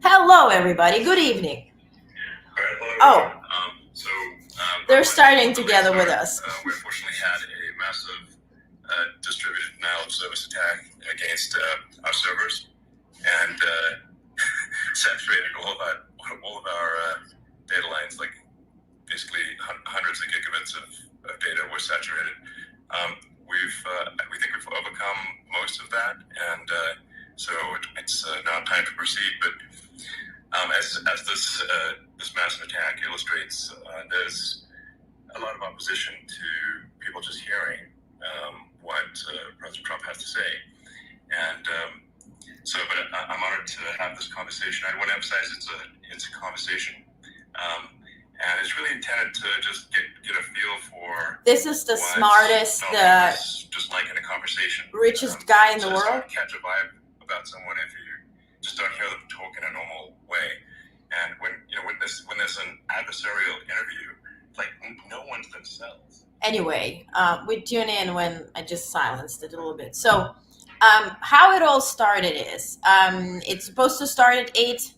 Hello, everybody. Good evening. Oh, they're starting together with us. We unfortunately had a massive distributed denial of service attack against our servers and saturated all of our data lines, like basically hundreds of gigabits of data were saturated. We think we've overcome most of that, and so it's now time to proceed. But as this massive attack illustrates, there's a lot of opposition to people just hearing what President Trump has to say, and but I'm honored to have this conversation. I want to emphasize it's a conversation. And it's really intended to just get a feel for. This is the smartest, just like in a conversation, richest guy in the world. Catch a vibe about someone if you just don't hear them talk in a normal way. And when there's an adversarial interview, like no one's themselves. Anyway, we tune in when I just silenced it a little bit. So, how it all started is it's supposed to start at 8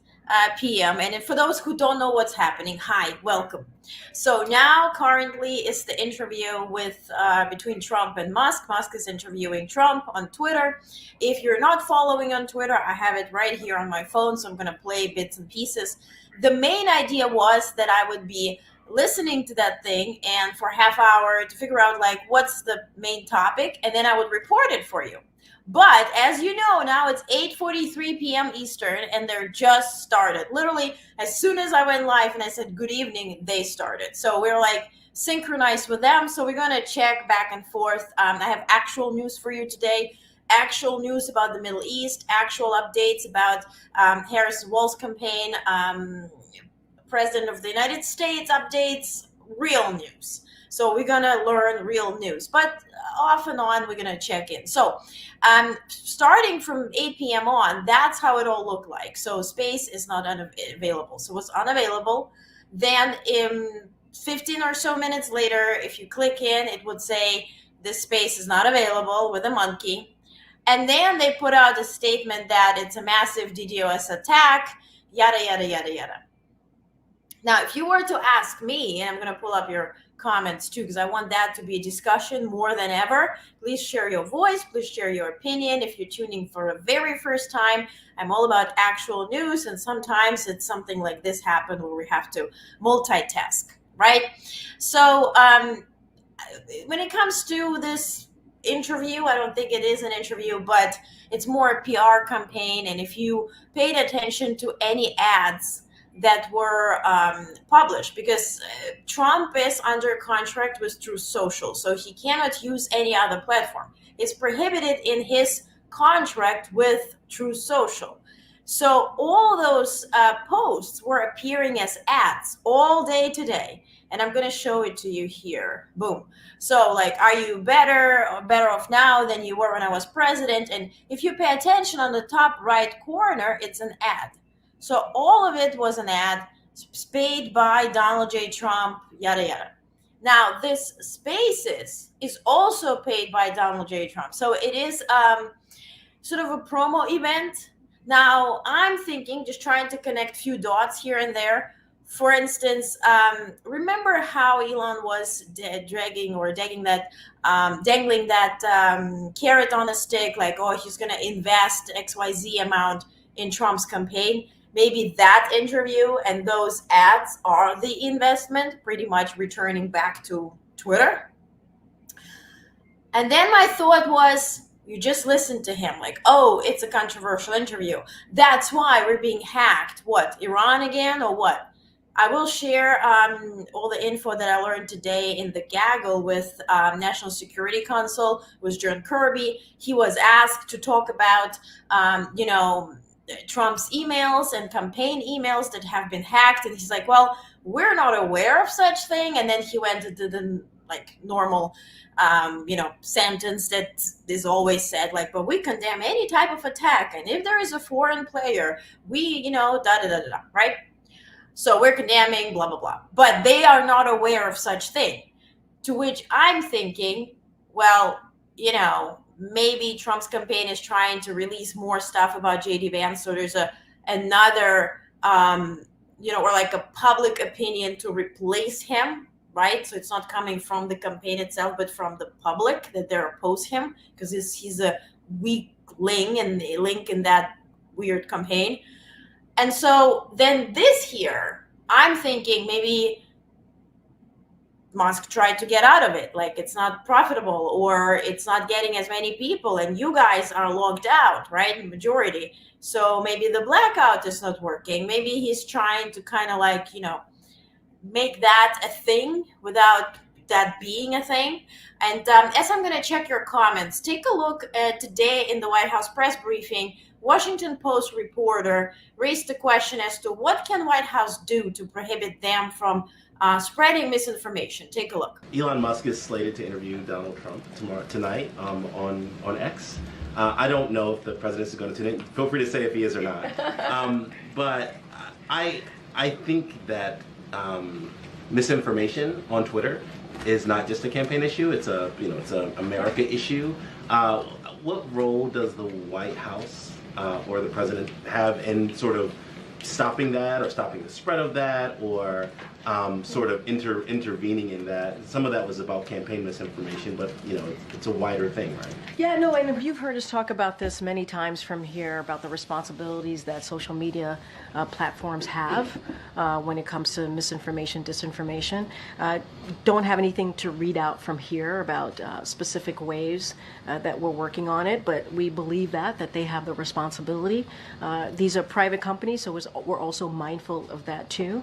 p.m. And for those who don't know what's happening, hi, welcome. So now currently is the interview with between Trump and Musk. Musk is interviewing Trump on Twitter. If you're not following on Twitter, I have it right here on my phone, so I'm going to play bits and pieces. The main idea was that I would be listening to that thing and for half hour to figure out like what's the main topic, and then I would report it for you. But as you know, now it's 8:43 p.m. Eastern, and they're just started. Literally, as soon as I went live and I said good evening, they started. So we're like synchronized with them. So we're going to check back and forth. I have actual news for you today, actual news about the Middle East, actual updates about Harris-WALZ campaign, President of the United States updates, real news. So we're going to learn real news, but off and on, we're going to check in. So starting from 8 p.m. on, that's how it all looked like. So space is not available. So it was unavailable. Then in 15 or so minutes later, if you click in, it would say this space is not available with a monkey. And then they put out a statement that it's a massive DDoS attack, yada, yada, yada, yada. Now, if you were to ask me, and I'm going to pull up your comments too, because I want that to be a discussion more than ever. Please share your voice. Please share your opinion. If you're tuning for the very first time, I'm all about actual news. And sometimes it's something like this happen where we have to multitask, right? So when it comes to this interview, I don't think it is an interview, but it's more a PR campaign. And if you paid attention to any ads that were published, because Trump is under contract with Truth Social, so he cannot use any other platform. It's prohibited in his contract with Truth Social. So all those posts were appearing as ads all day today. And I'm going to show it to you here. Boom. So like, are you better off now than you were when I was president? And if you pay attention on the top right corner, it's an ad. So all of it was an ad, paid by Donald J. Trump, yada, yada. Now, this Spaces is also paid by Donald J. Trump. So it is sort of a promo event. Now, I'm thinking, just trying to connect a few dots here and there. For instance, remember how Elon was dangling that carrot on a stick, like, oh, he's going to invest XYZ amount in Trump's campaign? Maybe that interview and those ads are the investment, pretty much returning back to Twitter. And then my thought was, you just listened to him like, oh, it's a controversial interview. That's why we're being hacked. What, Iran again or what? I will share all the info that I learned today in the gaggle with National Security Council, with John Kirby. He was asked to talk about, Trump's emails and campaign emails that have been hacked. And he's like, well, we're not aware of such thing. And then he went into the like normal, sentence that is always said, like, but we condemn any type of attack. And if there is a foreign player, we, da-da-da-da-da, right? So we're condemning blah, blah, blah. But they are not aware of such thing. To which I'm thinking, well, maybe Trump's campaign is trying to release more stuff about J.D. Vance. So there's a another, or like a public opinion to replace him, right? So it's not coming from the campaign itself, but from the public that they're opposed him because he's a weak link in that weird campaign. And so then this year, I'm thinking maybe Musk tried to get out of it. Like it's not profitable or it's not getting as many people and you guys are logged out, right? Majority. So maybe the blackout is not working. Maybe he's trying to kind of like, make that a thing without that being a thing. And as I'm going to check your comments, take a look at today in the White House press briefing. Washington Post reporter raised the question as to what can White House do to prohibit them from spreading misinformation. Take a look. Elon Musk is slated to interview Donald Trump tonight on X. I don't know if the president is going to. Feel free to say if he is or not. But I think that misinformation on Twitter is not just a campaign issue. It's a America issue. What role does the White House or the president have in sort of stopping that or stopping the spread of that or sort of intervening in that? Some of that was about campaign misinformation, but it's a wider thing, right? Yeah, no, and you've heard us talk about this many times from here about the responsibilities that social media platforms have when it comes to misinformation, disinformation. Don't have anything to read out from here about specific ways that we're working on it, but we believe that they have the responsibility. These are private companies, so we're also mindful of that too.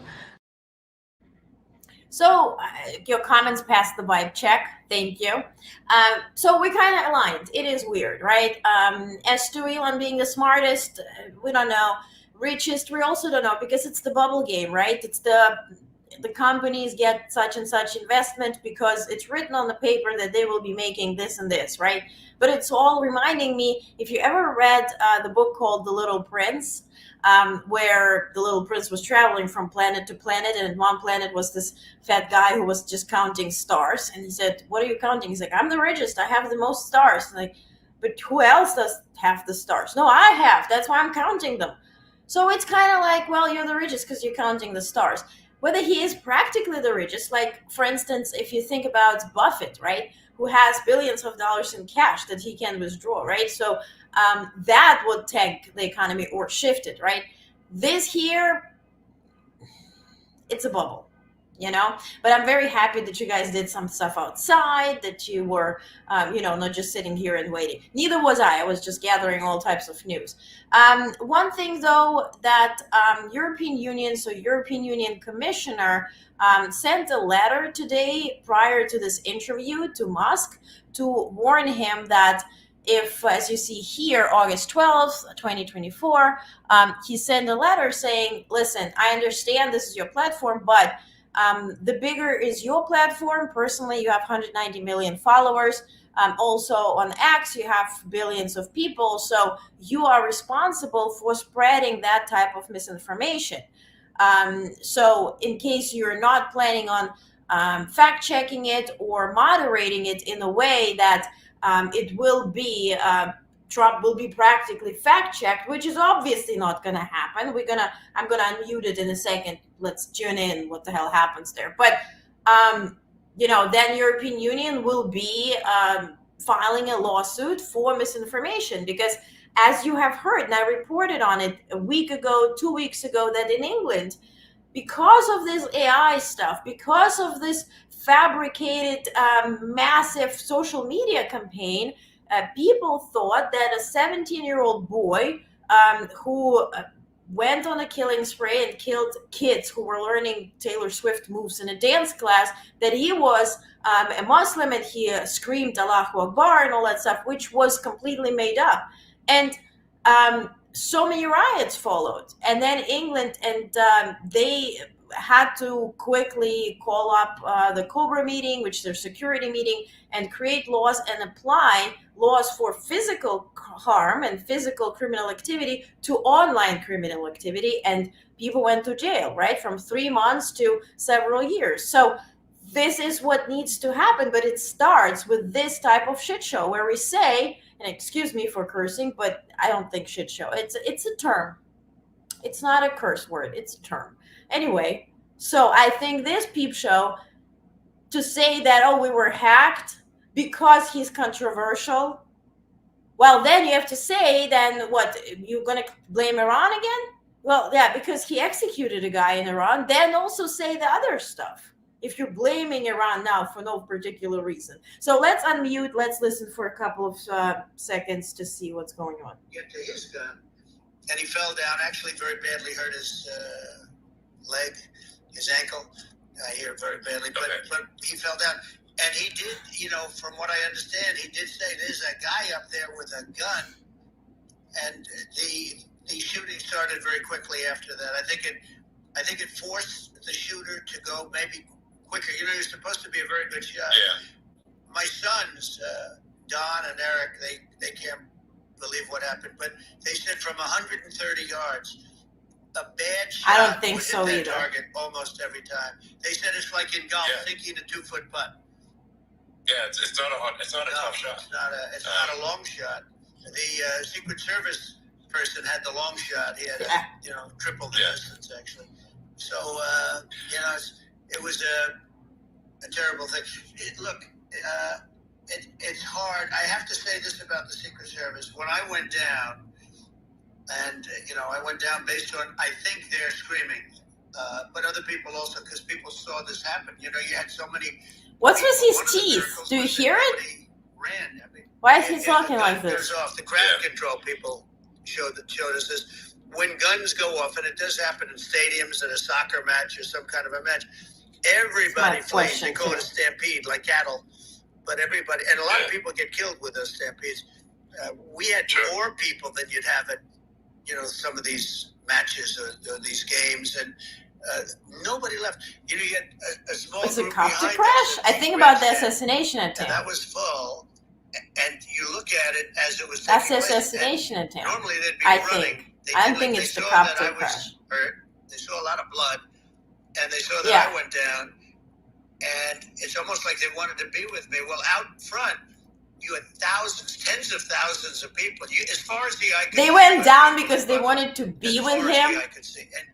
So your comments passed the vibe check. Thank you. So we kind of aligned. It is weird, right? As to Elon being the smartest, we don't know. Richest, we also don't know because it's the bubble game, right? It's the companies get such and such investment because it's written on the paper that they will be making this and this, right? But it's all reminding me, if you ever read the book called The Little Prince, where the little prince was traveling from planet to planet, and one planet was this fat guy who was just counting stars, and he said, "What are you counting?" He's like, "I'm the richest, I have the most stars." And like, but who else does have the stars? No, I have, that's why I'm counting them. So it's kind of like, well, you're the richest because you're counting the stars. Whether he is practically the richest, like for instance, if you think about Buffett, right, who has billions of dollars in cash that he can withdraw, right? So that would tank the economy or shift it, right? This here, it's a bubble, but I'm very happy that you guys did some stuff outside, that you were, not just sitting here and waiting. Neither was I was just gathering all types of news. One thing though, that European Union Commissioner sent a letter today prior to this interview to Musk to warn him that if, as you see here, August 12th, 2024, he sent a letter saying, listen, I understand this is your platform, but the bigger is your platform. Personally, you have 190 million followers. Also on X, you have billions of people. So you are responsible for spreading that type of misinformation. So in case you're not planning on fact-checking it or moderating it in a way that it will be Trump will be practically fact-checked, which is obviously not going to happen. I'm gonna unmute it in a second. Let's tune in what the hell happens there. But then European Union will be filing a lawsuit for misinformation because, as you have heard, and I reported on it a week ago, 2 weeks ago, that in England, because of this AI stuff, because of this fabricated massive social media campaign, people thought that a 17-year-old boy who went on a killing spree and killed kids who were learning Taylor Swift moves in a dance class, that he was a Muslim, and he screamed Allahu Akbar and all that stuff, which was completely made up. And so many riots followed. And then England, and they had to quickly call up the COBRA meeting, which is their security meeting, and create laws and apply laws for physical harm and physical criminal activity to online criminal activity. And people went to jail, right? From 3 months to several years. So this is what needs to happen. But it starts with this type of shit show where we say, and excuse me for cursing, but I don't think shit show. It's a term. It's not a curse word, it's a term. Anyway, so I think this peep show, to say that, oh, we were hacked because he's controversial, well, then you have to say, then what, you're going to blame Iran again? Well, yeah, because he executed a guy in Iran. Then also say the other stuff if you're blaming Iran now for no particular reason. So let's unmute. Let's listen for a couple of seconds to see what's going on. Get to his gun, and he fell down. Actually, very badly hurt his leg, his ankle. I hear very badly, but he fell down. And he did, you know, from what I understand, he did say there's a guy up there with a gun, and the shooting started very quickly after that. I think it forced the shooter to go maybe quicker. You know, he was supposed to be a very good shot. Yeah. My sons, Don and Eric, they can't believe what happened, but they said from 130 yards, a bad shot. I don't think so hit either. that target almost every time. They said it's like in golf, Yeah. thinking a 2-foot putt. Yeah, it's not a tough shot. It's not a long shot. The Secret Service person had the long shot. He had triple the distance actually. So it was a terrible thing. It's hard. I have to say this about the Secret Service. When I went down, and I went down based on, I think they're screaming, but other people also, because people saw this happen. You had so many. What's with his One of the teeth? miracles Do you was that hear it? nobody ran. I mean, Why is he if talking the like gun this? goes off, the crowd control people showed us this. When guns go off, and it does happen in stadiums at a soccer match or some kind of a match, everybody flees. They call it a stampede, like cattle. But everybody, and a lot of people get killed with those stampedes. We had more people than you'd have at, some of these matches or these games, and nobody left. You had a small Was it group copter behind crash? us I at think the about the grandstand, assassination and attempt. that was full. And you look at it as it was That's taking the place, assassination and attempt. normally they'd be I running. think. They I don't didn't. think They it's the saw that copter I was crash. hurt. They saw a lot of blood, and they saw that I went down. And it's almost like they wanted to be with me. Well, out front, you had thousands, tens of thousands of people. As far as the eye could see. They went down because they wanted to be with him. As far as the eye could see. And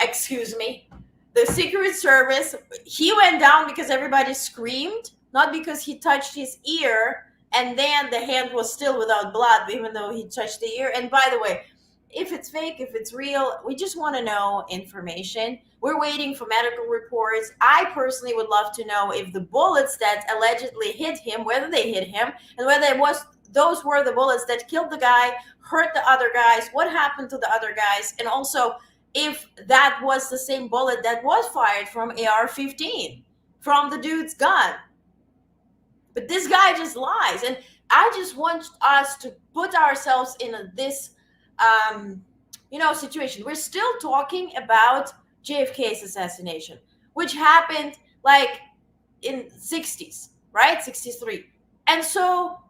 Excuse me. The Secret Service, he went down because everybody screamed, not because he touched his ear, and then the hand was still without blood, even though he touched the ear. And by the way, if it's fake, if it's real, we just want to know information. We're waiting for medical reports. I personally would love to know if the bullets that allegedly hit him, whether they hit him, and whether those were the bullets that killed the guy, hurt the other guys, what happened to the other guys, and also if that was the same bullet that was fired from AR-15, from the dude's gun. But this guy just lies. And I just want us to put ourselves in this situation. We're still talking about JFK's assassination, which happened like in 60s, right? 63. And so,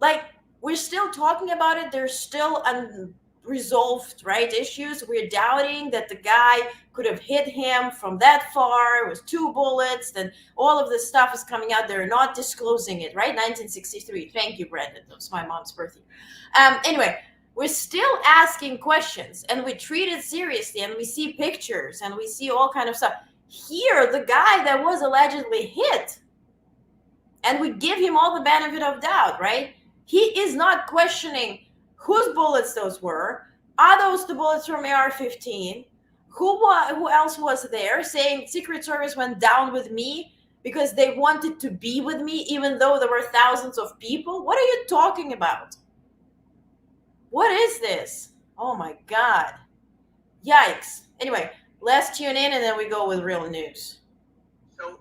like, we're still talking about it. There's still unresolved, right, issues. We're doubting that the guy could have hit him from that far. It was 2 bullets. Then all of this stuff is coming out. They're not disclosing it, right? 1963. Thank you, Brandon. That was my mom's birthday. Anyway, we're still asking questions, and we treat it seriously, and we see pictures, and we see all kind of stuff. Here, the guy that was allegedly hit, and we give him all the benefit of doubt, right? He is not questioning whose bullets those were. Are those the bullets from AR-15? Who else was there saying Secret Service went down with me because they wanted to be with me, even though there were thousands of people? What are you talking about? What is this? Oh my God. Yikes. Anyway, let's tune in and then we go with real news. so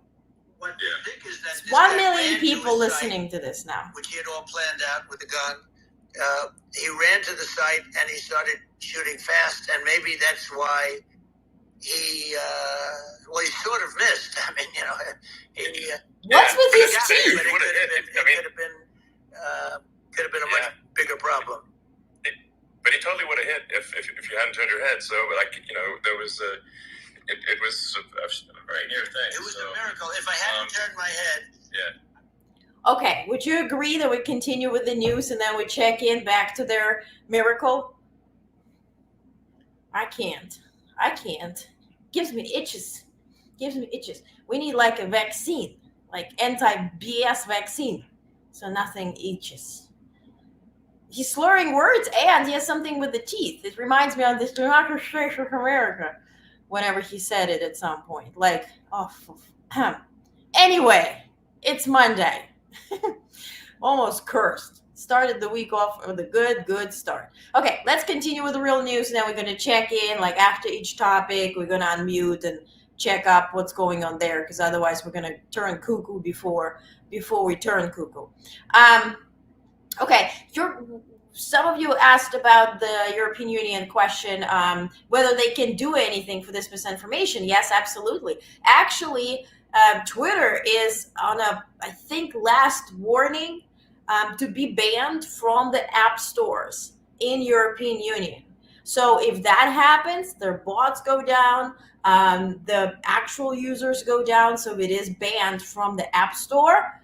what I think is that this 1 guy million ran to people his site, listening to this now. which he had all planned out with the gun. He ran to the site and he started shooting fast, and maybe that's why he sort of missed. I mean, What's with his but teeth? it could have been a much bigger problem. But he totally would have hit if you hadn't turned your head. So, there was it was a very near thing. It was a miracle. If I hadn't turned my head. Yeah. Okay, would you agree that we continue with the news and then we check in back to their miracle? I can't. Gives me itches. We need like a vaccine, like anti-BS vaccine, so nothing itches. He's slurring words and he has something with the teeth. It reminds me of this United States of America whenever he said it at some point. Like, oh, anyway, it's Monday. Almost cursed. Started the week off with a good start. Okay, let's continue with the real news. Now we're going to check in, like after each topic, we're going to unmute and check up what's going on there, because otherwise we're going to turn cuckoo before we turn cuckoo. Okay, some of you asked about the European Union question, whether they can do anything for this misinformation. Yes, absolutely. Actually, Twitter is on I think, last warning to be banned from the app stores in European Union. So if that happens, their bots go down, the actual users go down, so it is banned from the app store,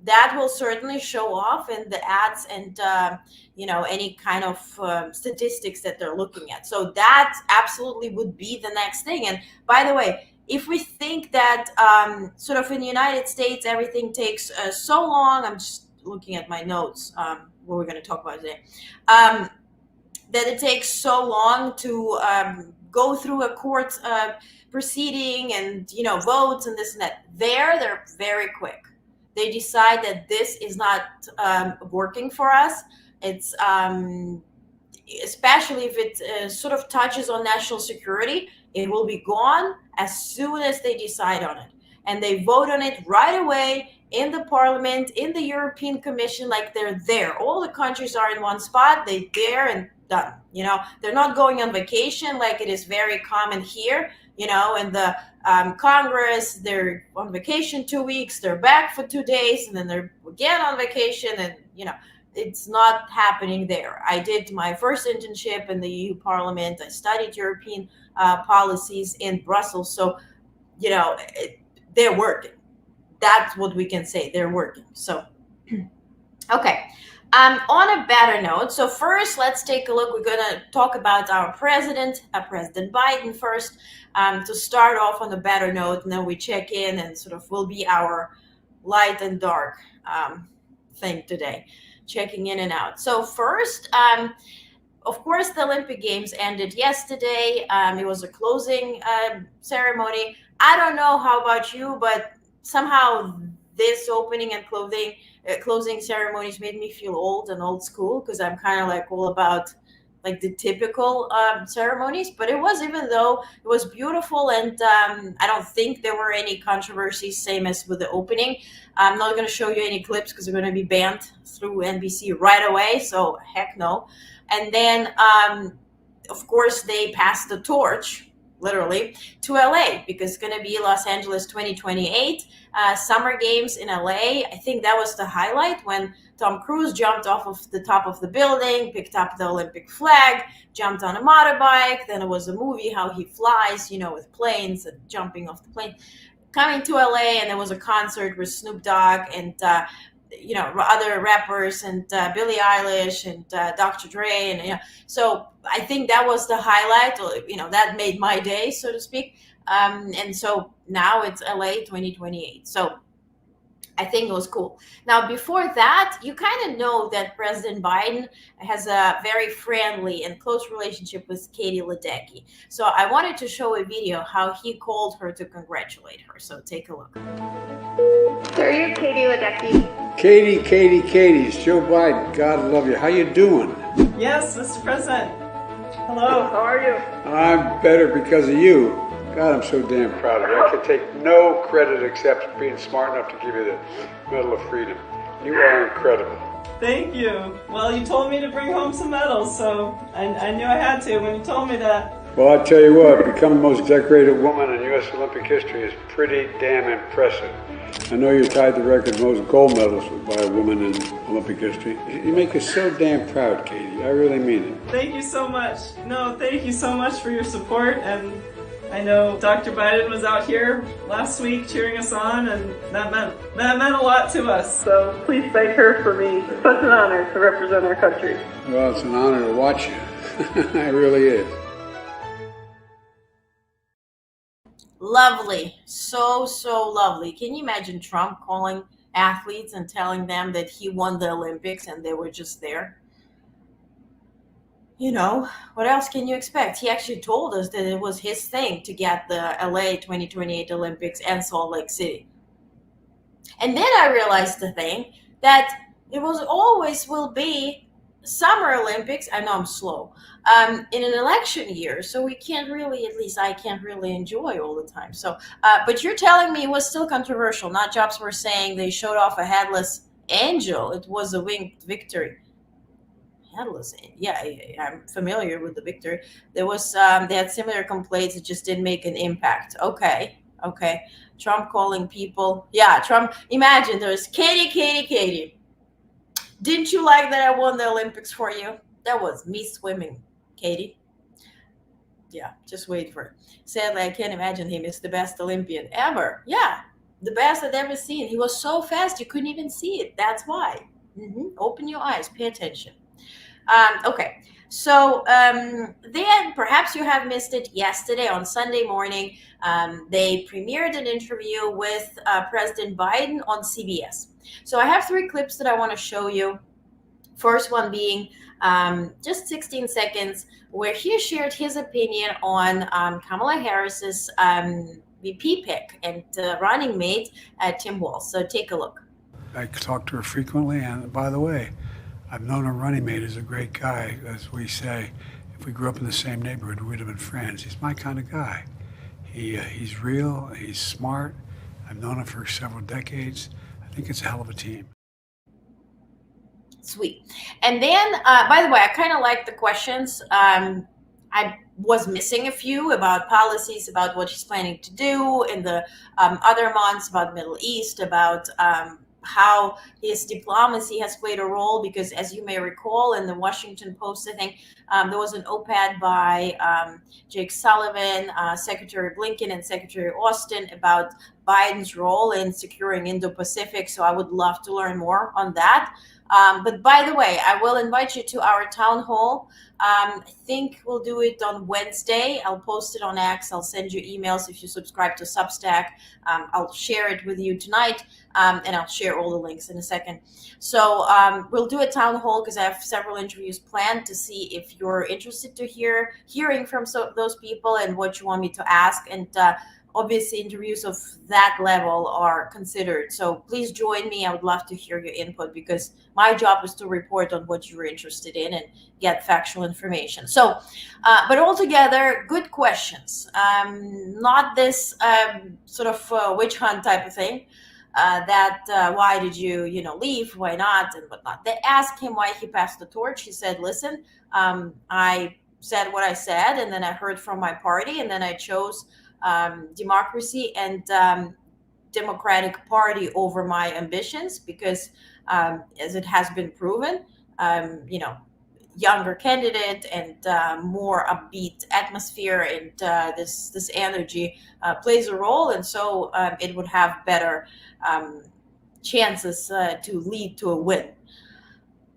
that will certainly show off in the ads and, any kind of statistics that they're looking at. So that absolutely would be the next thing. And by the way, if we think that sort of in the United States, everything takes so long, I'm just looking at my notes, what we're going to talk about today, that it takes so long to go through a court proceeding and, votes and this and that. They're very quick. They decide that this is not working for us. It's especially if it sort of touches on national security, it will be gone as soon as they decide on it. And they vote on it right away in the parliament, in the European Commission, like they're there. All the countries are in one spot, they're there and done. They're not going on vacation like it is very common here. In the Congress, they're on vacation 2 weeks, they're back for 2 days, and then they're again on vacation, and it's not happening there. I did my first internship in the EU Parliament. I studied European policies in Brussels, so they're working. That's what we can say. They're working. So, okay. On a better note, so first, let's take a look. We're going to talk about our president, President Biden first, to start off on a better note, and then we check in and sort of will be our light and dark thing today, checking in and out. So first, of course, the Olympic Games ended yesterday. It was a closing ceremony. I don't know how about you, but somehow this opening and closing ceremonies made me feel old and old school, because I'm kind of like all about like the typical ceremonies. But it was, even though it was beautiful, and I don't think there were any controversies, same as with the opening. I'm not going to show you any clips because they're going to be banned through NBC right away, so heck no. And then of course they passed the torch, literally, to LA, because it's going to be Los Angeles 2028 Summer Games in LA. I think that was the highlight, when Tom Cruise jumped off of the top of the building, picked up the Olympic flag, jumped on a motorbike. Then it was a movie how he flies, with planes and jumping off the plane, coming to LA. And there was a concert with Snoop Dogg and other rappers, and Billie Eilish and Dr. Dre, and so I think that was the highlight. That made my day, so to speak. And so now it's LA 2028. So I think it was cool. Now, before that, you kind of know that President Biden has a very friendly and close relationship with Katie Ledecky. So I wanted to show a video how he called her to congratulate her. So take a look. Sir, you're Katie Ledecky. Katie, it's Joe Biden. God love you. How you doing? Yes, Mr. President. Hello, how are you? I'm better because of you. God, I'm so damn proud of you. I can take no credit except being smart enough to give you the Medal of Freedom. You are incredible. Thank you. Well, you told me to bring home some medals, so I knew I had to when you told me that. Well, I tell you what, becoming the most decorated woman in U.S. Olympic history is pretty damn impressive. I know you tied the record for most gold medals by a woman in Olympic history. You make us so damn proud, Katie. I really mean it. Thank you so much. No, thank you so much for your support, and I know Dr. Biden was out here last week cheering us on, and that meant a lot to us. So please thank her for me. It's such an honor to represent our country. Well, it's an honor to watch you. It really is. Lovely. So lovely. Can you imagine Trump calling athletes and telling them that he won the Olympics and they were just there? What else can you expect? He actually told us that it was his thing to get the LA 2028 Olympics and Salt Lake City. And then I realized the thing that it always will be Summer Olympics. I know I'm slow. In an election year, so we can't really, at least I can't really enjoy all the time. So, but you're telling me it was still controversial. Not jobs were saying they showed off a headless angel. It was a winged victory. Headless, yeah, I'm familiar with the victory. There was they had similar complaints. It just didn't make an impact. Okay. Trump calling people. Yeah, Trump. Imagine there's Katie. Didn't you like that I won the Olympics for you? That was me swimming, Katie. Yeah, just wait for it. Sadly, I can't imagine him as the best Olympian ever. Yeah, the best I've ever seen. He was so fast you couldn't even see it. That's why. Open your eyes. Pay attention. Okay, so then perhaps you have missed it yesterday on Sunday morning. They premiered an interview with President Biden on CBS. So I have 3 clips that I want to show you. First one being just 16 seconds where he shared his opinion on Kamala Harris's VP pick and running mate, Tim Walz. So take a look. I talk to her frequently, and by the way, I've known her running mate is a great guy, as we say. If we grew up in the same neighborhood, we'd have been friends. He's my kind of guy. He's real, he's smart. I've known him for several decades. I think it's a hell of a team. Sweet. And then, by the way, I kind of like the questions. I was missing a few about policies, about what he's planning to do in the other months, about Middle East, about how his diplomacy has played a role, because as you may recall in the Washington Post, I think there was an op-ed by Jake Sullivan, Secretary Blinken and Secretary Austin about Biden's role in securing Indo-Pacific. So I would love to learn more on that. But by the way, I will invite you to our town hall. I think we'll do it on Wednesday. I'll post it on X. I'll send you emails if you subscribe to Substack. I'll share it with you tonight, and I'll share all the links in a second. So we'll do a town hall because I have several interviews planned to see if you're interested to hearing from those people and what you want me to ask. And obviously, interviews of that level are considered. So please join me. I would love to hear your input because my job is to report on what you're interested in and get factual information. So, but altogether, good questions. Not this sort of witch hunt type of thing. Why did you leave? Why not? And whatnot. They asked him why he passed the torch. He said, listen, I said what I said, and then I heard from my party, and then I chose democracy and Democratic Party over my ambitions because, as it has been proven, younger candidate and more upbeat atmosphere and this energy plays a role, and so it would have better chances to lead to a win.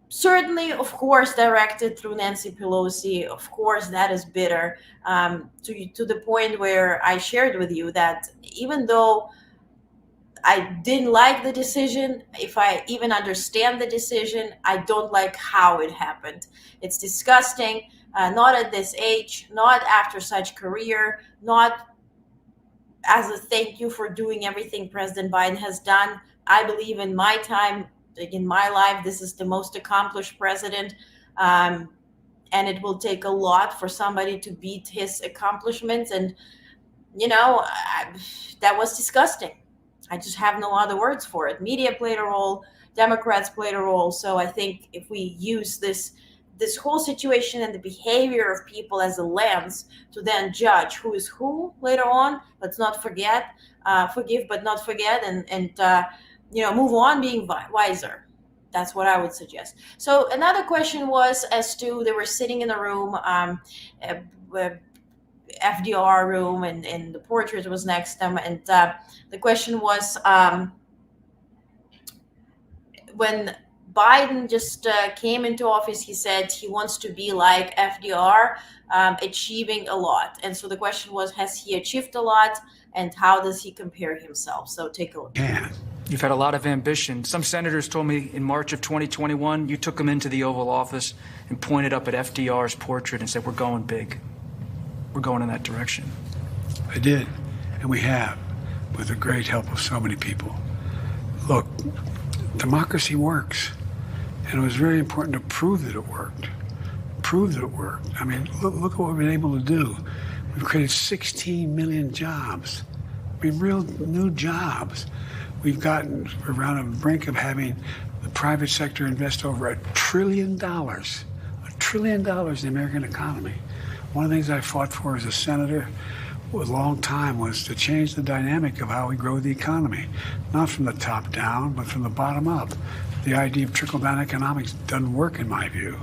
Certainly, of course, directed through Nancy Pelosi. Of course, that is bitter to the point where I shared with you that even though I didn't like the decision, if I even understand the decision, I don't like how it happened. It's disgusting, not at this age, not after such career, not as a thank you for doing everything President Biden has done. I believe in my time, in my life, this is the most accomplished president, and it will take a lot for somebody to beat his accomplishments. And that was disgusting. I just have no other words for it. Media played a role, Democrats played a role. So I think if we use this whole situation and the behavior of people as a lens to then judge who is who later on, let's not forget, forgive but not forget, and move on being wiser. That's what I would suggest. So another question was as to, they were sitting in a room, FDR room, and the portrait was next to them. And the question was, when Biden just came into office. He said he wants to be like FDR, achieving a lot. And so the question was, has he achieved a lot, and how does he compare himself? So take a look. Yeah. You've had a lot of ambition. Some senators told me in March of 2021, you took them into the Oval Office and pointed up at FDR's portrait and said, we're going big. We're going in that direction. I did, and we have, with the great help of so many people. Look, democracy works, and it was very important to prove that it worked. Prove that it worked. I mean, look at what we've been able to do. We've created 16 million jobs. I mean, real new jobs. We've gotten around the brink of having the private sector invest over $1 trillion. $1 trillion in the American economy. One of the things I fought for as a senator for a long time was to change the dynamic of how we grow the economy. Not from the top down, but from the bottom up. The idea of trickle-down economics doesn't work in my view.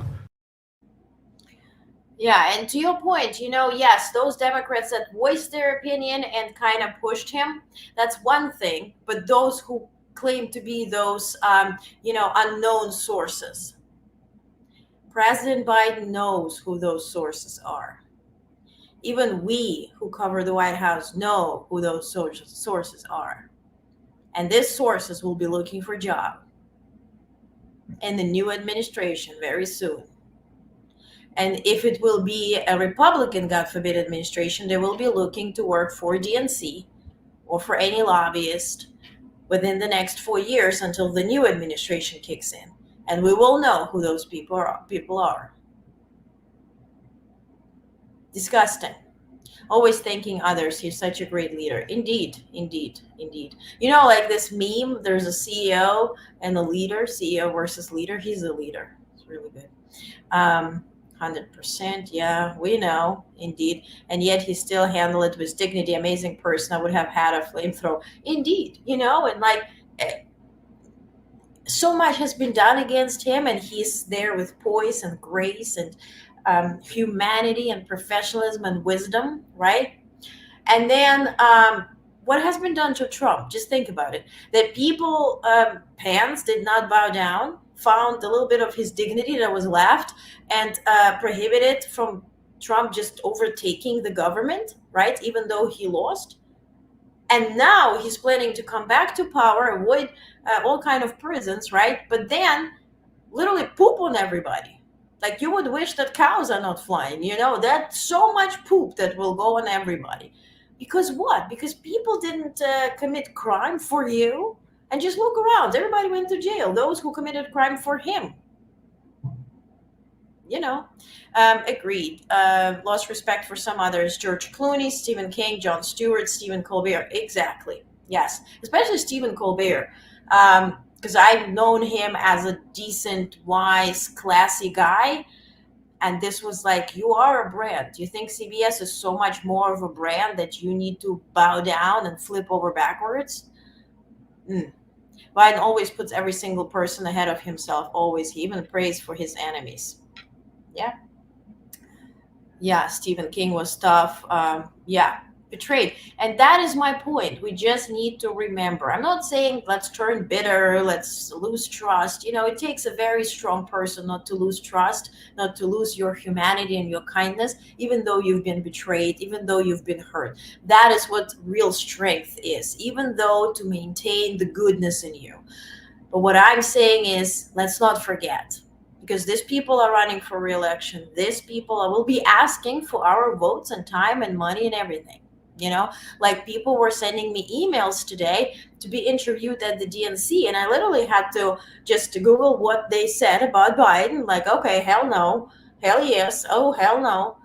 Yeah, and to your point, yes, those Democrats that voiced their opinion and kind of pushed him, that's one thing. But those who claim to be those, unknown sources, President Biden knows who those sources are. Even we who cover the White House know who those sources are. And these sources will be looking for a job in the new administration very soon. And if it will be a Republican, God forbid, administration, they will be looking to work for DNC or for any lobbyist within the next 4 years until the new administration kicks in. And we will know who those people are. Disgusting. Always thanking others. He's such a great leader. Indeed, indeed, indeed. Like this meme, there's a CEO and a leader, CEO versus leader. He's the leader. It's really good. 100%. Yeah, we know, indeed. And yet he still handled it with dignity. Amazing person. I would have had a flamethrower. Indeed, and so much has been done against him, and he's there with poise and grace and humanity and professionalism and wisdom, right? And then what has been done to Trump? Just think about it. That people, pants did not bow down, found a little bit of his dignity that was left, and prohibited from Trump just overtaking the government, right? Even though he lost. And now he's planning to come back to power, avoid all kind of prisons, right? But then literally poop on everybody. Like you would wish that cows are not flying, that's so much poop that will go on everybody. Because what? Because people didn't commit crime for you. And just look around. Everybody went to jail. Those who committed crime for him. Agreed. Lost respect for some others. George Clooney, Stephen King, Jon Stewart, Stephen Colbert. Exactly. Yes. Especially Stephen Colbert. Because I've known him as a decent, wise, classy guy. And this was like, you are a brand. You think CBS is so much more of a brand that you need to bow down and flip over backwards? Biden always puts every single person ahead of himself. Always. He even prays for his enemies. Yeah, Stephen King was tough. Betrayed. And that is my point. We just need to remember. I'm not saying let's turn bitter, let's lose trust. It takes a very strong person not to lose trust, not to lose your humanity and your kindness, even though you've been betrayed, even though you've been hurt. That is what real strength is, even though to maintain the goodness in you. But what I'm saying is, let's not forget, because these people are running for re-election. These people will be asking for our votes and time and money and everything. Like people were sending me emails today to be interviewed at the DNC, and I literally had to just Google what they said about Biden. Like, okay, hell no, hell yes, oh hell no.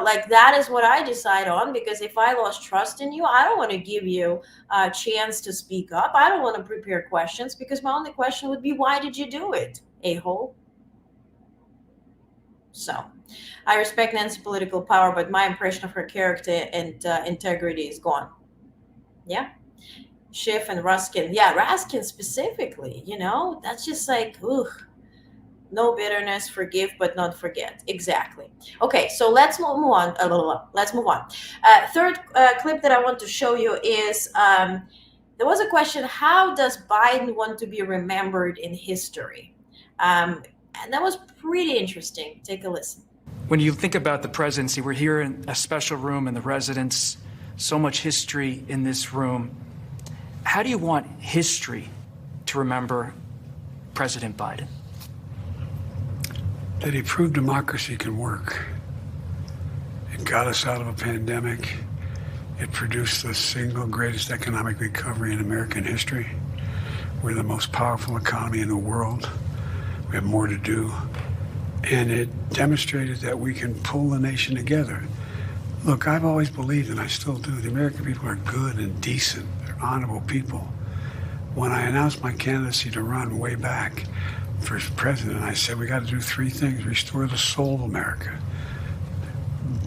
Like that is what I decide on, because if I lost trust in you, I don't want to give you a chance to speak up. I don't want to prepare questions, because my only question would be, why did you do it, a-hole? So I respect Nancy's political power, but my impression of her character and integrity is gone. Yeah. Schiff and Ruskin. Yeah, Ruskin specifically, that's just like, no bitterness, forgive but not forget. Exactly. Okay, so let's move on a little. Let's move on. Third clip that I want to show you is there was a question: how does Biden want to be remembered in history? And that was pretty interesting. Take a listen. When you think about the presidency, we're here in a special room in the residence, so much history in this room. How do you want history to remember President Biden? That he proved democracy can work. It got us out of a pandemic. It produced the single greatest economic recovery in American history. We're the most powerful economy in the world. We have more to do. And it demonstrated that we can pull the nation together. Look, I've always believed, and I still do, the American people are good and decent. They're honorable people. When I announced my candidacy to run way back for president, I said we got to do three things: restore the soul of America,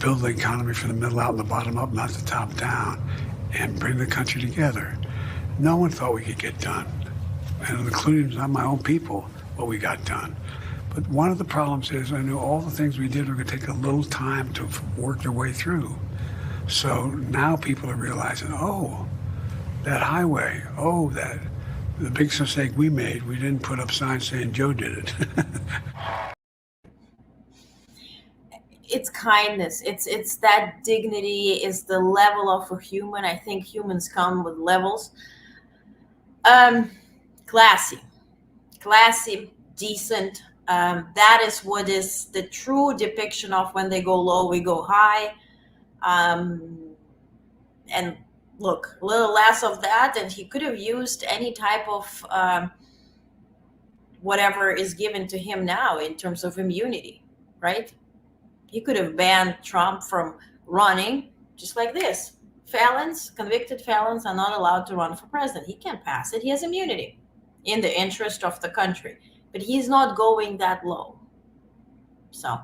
build the economy from the middle out and the bottom up, not the top down, and bring the country together. No one thought we could get done, and including not my own people, what we got done. But one of the problems is I knew all the things we did were going to take a little time to work their way through. So now people are realizing, oh, that highway, oh, that the big mistake we made, we didn't put up signs saying Joe did it. It's kindness. It's that dignity, is the level of a human. I think humans come with levels. Classy, decent. That is what is the true depiction of when they go low, we go high. And look, a little less of that, and he could have used any type of whatever is given to him now in terms of immunity, right? He could have banned Trump from running just like this. Felons, convicted felons, are not allowed to run for president. He can't pass it. He has immunity in the interest of the country. But he's not going that low. So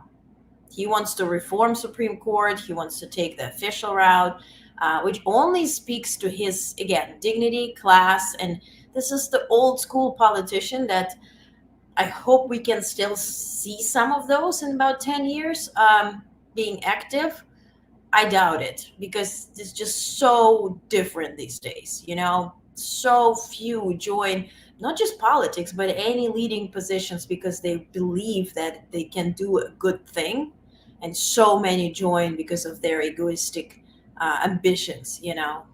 he wants to reform Supreme Court. He wants to take the official route, which only speaks to his, again, dignity, class. And this is the old school politician that I hope we can still see some of those in about 10 years being active. I doubt it, because it's just so different these days, you know. So few join not just politics, but any leading positions because they believe that they can do a good thing. And so many join because of their egoistic ambitions, you know,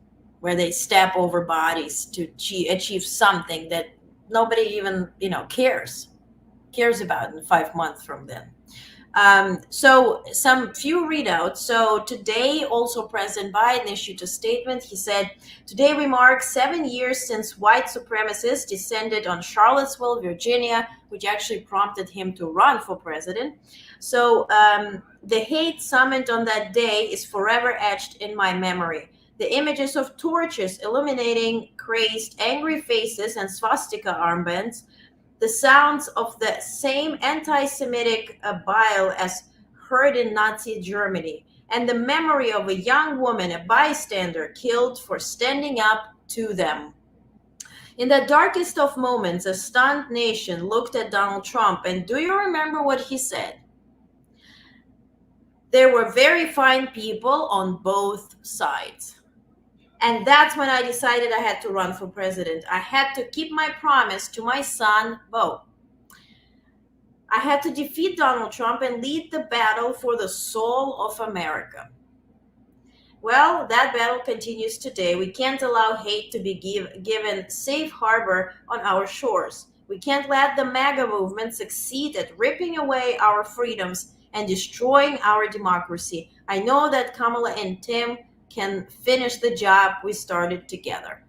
where they step over bodies to achieve something that nobody even, you know, cares about in 5 months from then. So some few readouts. So today also President Biden issued a statement. He said, today we mark 7 years since white supremacists descended on Charlottesville, Virginia, which actually prompted him to run for president. So the hate summoned on that day is forever etched in my memory. The images of torches illuminating crazed, angry faces and swastika armbands, the sounds of the same anti-Semitic bile as heard in Nazi Germany, and the memory of a young woman, a bystander, killed for standing up to them. In the darkest of moments, a stunned nation looked at Donald Trump, and do you remember what he said? There were very fine people on both sides. And that's when I decided I had to run for president. I had to keep my promise to my son, Bo. I had to defeat Donald Trump and lead the battle for the soul of America. Well, that battle continues today. We can't allow hate to be given safe harbor on our shores. We can't let the MAGA movement succeed at ripping away our freedoms and destroying our democracy. I know that Kamala and Tim can finish the job we started together.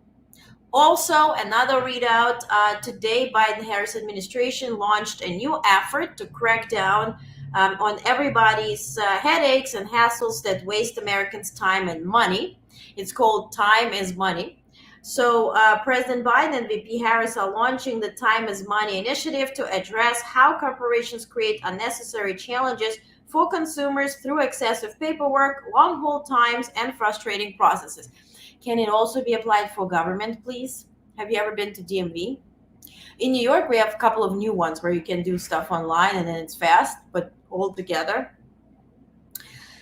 Also, another readout, today Biden-Harris administration launched a new effort to crack down on everybody's headaches and hassles that waste Americans' time and money. It's called Time is Money. So President Biden and VP Harris are launching the Time is Money initiative to address how corporations create unnecessary challenges for consumers through excessive paperwork, long hold times, and frustrating processes. Can it also be applied for government, please? Have you ever been to DMV? In New York, we have a couple of new ones where you can do stuff online and then it's fast, but all together.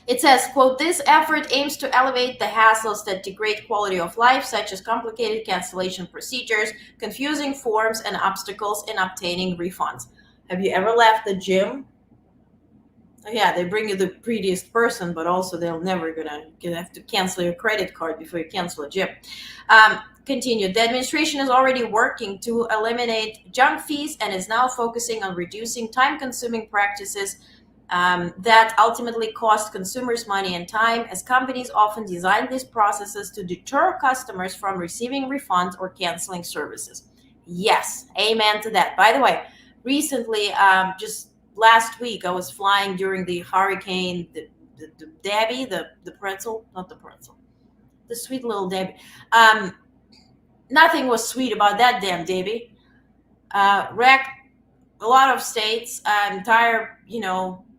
It says, quote, this effort aims to elevate the hassles that degrade quality of life, such as complicated cancellation procedures, confusing forms, and obstacles in obtaining refunds. Have you ever left the gym? Yeah, they bring you the prettiest person, but also they're never gonna have to cancel your credit card before you cancel a gym. Continued. The administration is already working to eliminate junk fees and is now focusing on reducing time-consuming practices that ultimately cost consumers money and time, as companies often design these processes to deter customers from receiving refunds or canceling services. Yes, amen to that. By the way, recently, just last week, I was flying during the hurricane, the Debbie, the pretzel, not the pretzel, the sweet little Debbie. Nothing was sweet about that damn Debbie. Wrecked a lot of states, entire,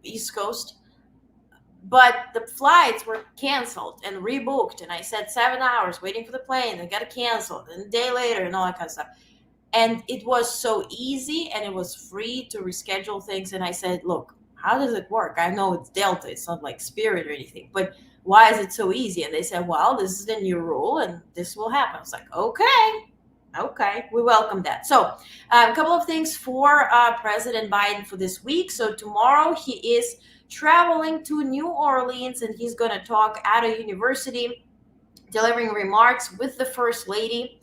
East Coast. But the flights were canceled and rebooked. And I said 7 hours waiting for the plane. They got to cancel. And a day later and all that kind of stuff. And it was so easy and it was free to reschedule things. And I said, look, how does it work? I know it's Delta. It's not like Spirit or anything. But why is it so easy? And they said, well, this is the new rule and this will happen. I was like, okay, we welcome that. So a couple of things for President Biden for this week. So tomorrow he is traveling to New Orleans and he's going to talk at a university, delivering remarks with the First Lady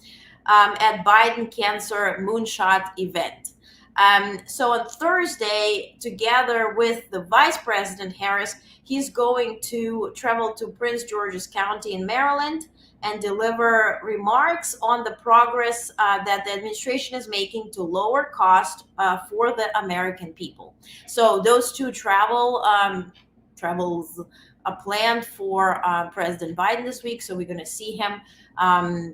at Biden Cancer Moonshot event. So on Thursday, together with the Vice President Harris, he's going to travel to Prince George's County in Maryland and deliver remarks on the progress that the administration is making to lower cost for the American people. So those two travels are planned for President Biden this week. So we're going to see him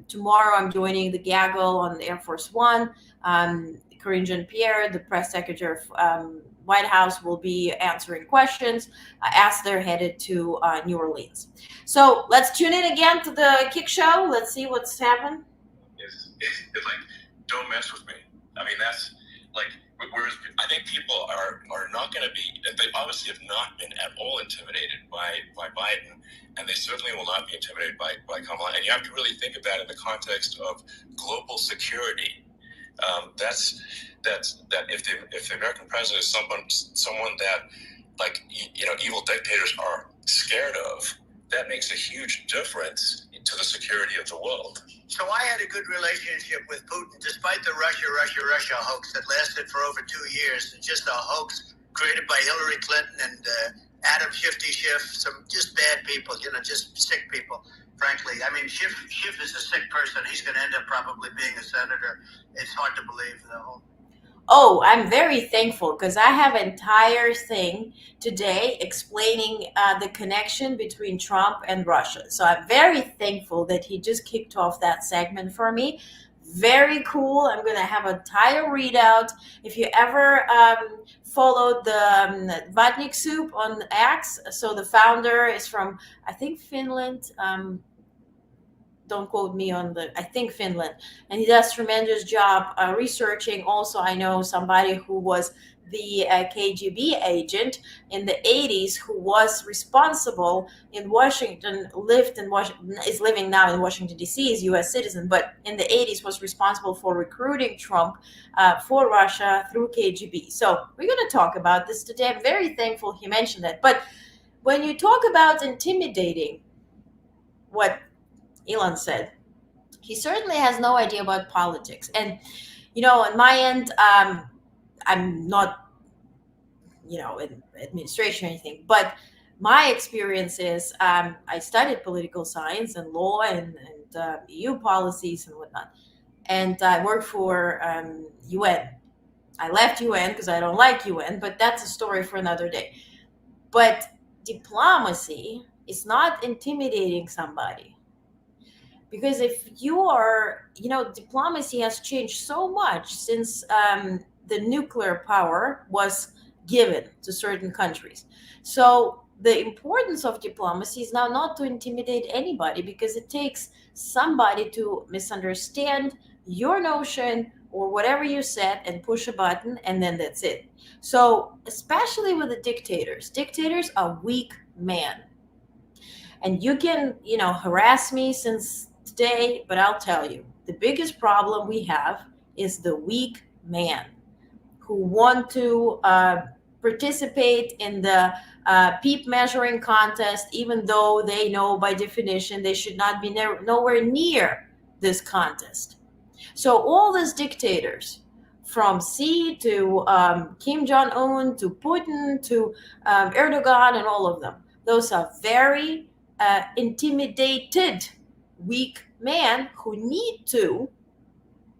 tomorrow. I'm joining the gaggle on Air Force One. Karine Jean-Pierre, the press secretary of White House, will be answering questions as they're headed to New Orleans. So let's tune in again to the Kick Show. Let's see what's happened. It's like, don't mess with me. I mean, that's like, whereas I think people are not going to be, they obviously have not been at all intimidated by Biden, and they certainly will not be intimidated by Kamala. And you have to really think of that in the context of global security. That if the American president is someone that, like, evil dictators are scared of, that makes a huge difference to the security of the world. So I had a good relationship with Putin, despite the Russia hoax that lasted for over 2 years. Just a hoax created by Hillary Clinton and Adam Schiff, some just bad people, just sick people. Frankly, I mean, Schiff is a sick person. He's going to end up probably being a senator. It's hard to believe, though. Oh, I'm very thankful because I have an entire thing today explaining the connection between Trump and Russia. So I'm very thankful that he just kicked off that segment for me. Very cool. I'm going to have an entire readout. If you ever followed the Vatnik Soup on X, so the founder is from, I think, Finland. Don't quote me on I think Finland. And he does tremendous job researching. Also, I know somebody who was the KGB agent in the 80s who was responsible in Washington, is living now in Washington, D.C., is U.S. citizen, but in the 80s was responsible for recruiting Trump for Russia through KGB. So we're going to talk about this today. I'm very thankful he mentioned that. But when you talk about intimidating, what Elon said, he certainly has no idea about politics. And, on my end, I'm not, in administration or anything, but my experience is I studied political science and law and EU policies and whatnot. And I worked for UN. I left UN because I don't like UN, but that's a story for another day. But diplomacy is not intimidating somebody. Because if you are, diplomacy has changed so much since the nuclear power was given to certain countries. So the importance of diplomacy is now not to intimidate anybody, because it takes somebody to misunderstand your notion or whatever you said and push a button, and then that's it. So especially with the dictators are weak men. And you can, harass me since today, but I'll tell you, the biggest problem we have is the weak man who want to participate in the PEEP measuring contest, even though they know by definition they should not be nowhere near this contest. So all these dictators, from Xi to Kim Jong-un to Putin to Erdogan and all of them, those are very intimidated, weak men who need to,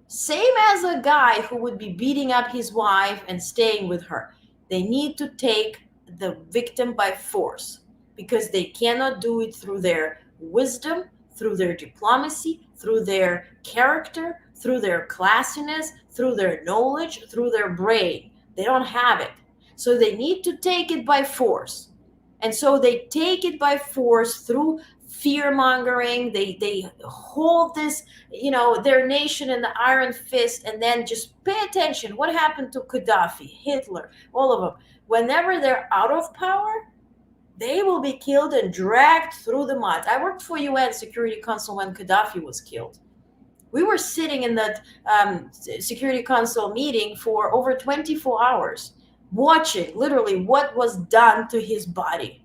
same as a guy who would be beating up his wife and staying with her, they need to take the victim by force, because they cannot do it through their wisdom, through their diplomacy, through their character, through their classiness, through their knowledge, through their brain. They don't have it. So they need to take it by force. And so they take it by force through fear mongering. They hold this, their nation in the iron fist, and then just pay attention. What happened to Gaddafi, Hitler, all of them? Whenever they're out of power, they will be killed and dragged through the mud. I worked for UN Security Council when Gaddafi was killed. We were sitting in that Security Council meeting for over 24 hours, watching literally what was done to his body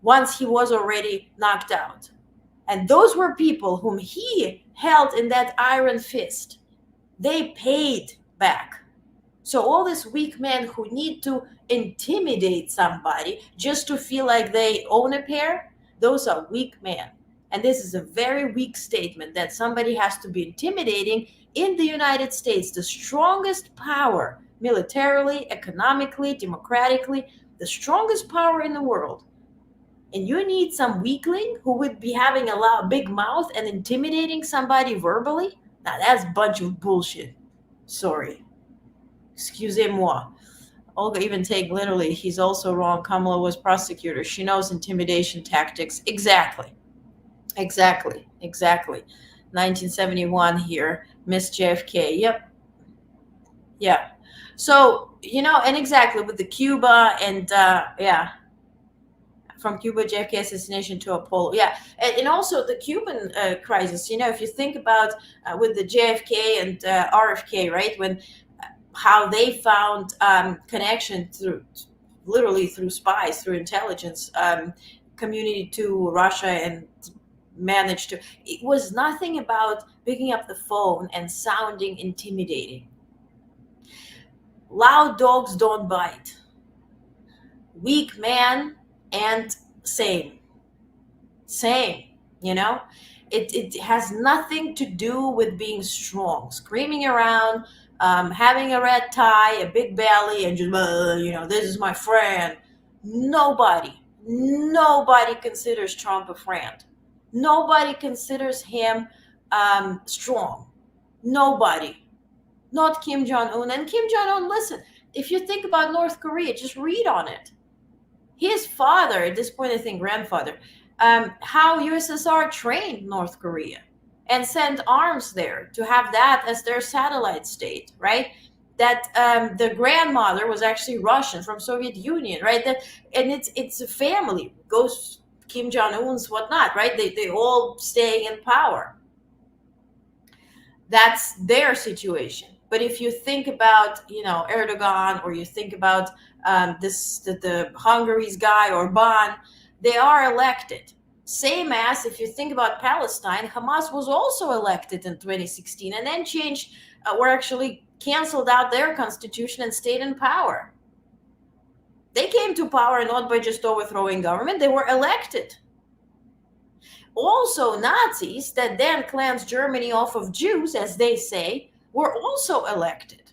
once he was already knocked out. And those were people whom he held in that iron fist. They paid back. So all these weak men who need to intimidate somebody just to feel like they own a pair, those are weak men. And this is a very weak statement that somebody has to be intimidating in the United States, the strongest power, militarily, economically, democratically, the strongest power in the world. And you need some weakling who would be having a big mouth and intimidating somebody verbally? Now that's a bunch of bullshit. Sorry. Excusez-moi. Olga even take literally, he's also wrong. Kamala was prosecutor. She knows intimidation tactics. Exactly. 1971 here. Miss JFK. Yep. Yeah. So, and exactly with the Cuba and, from Cuba, JFK assassination to Apollo. Yeah. And also the Cuban crisis, if you think about with the JFK and RFK, right? When how they found connection literally through spies, through intelligence community to Russia, and managed to, it was nothing about picking up the phone and sounding intimidating. Loud dogs don't bite. Weak man and same, it has nothing to do with being strong, screaming around, having a red tie, a big belly, and just, this is my friend. Nobody considers Trump a friend. Nobody considers him strong. Nobody. Not Kim Jong-un. And Kim Jong-un, listen, if you think about North Korea, just read on it. His father, at this point I think grandfather, how USSR trained North Korea and sent arms there to have that as their satellite state, right? That the grandmother was actually Russian from Soviet Union, right? And it's a family, goes Kim Jong-un's whatnot, right? They all staying in power. That's their situation. But if you think about, Erdogan, or you think about the Hungary's guy, Orban, they are elected. Same as if you think about Palestine, Hamas was also elected in 2016 and then changed, or actually canceled out their constitution and stayed in power. They came to power not by just overthrowing government, they were elected. Also, Nazis that then cleansed Germany off of Jews, as they say, were also elected.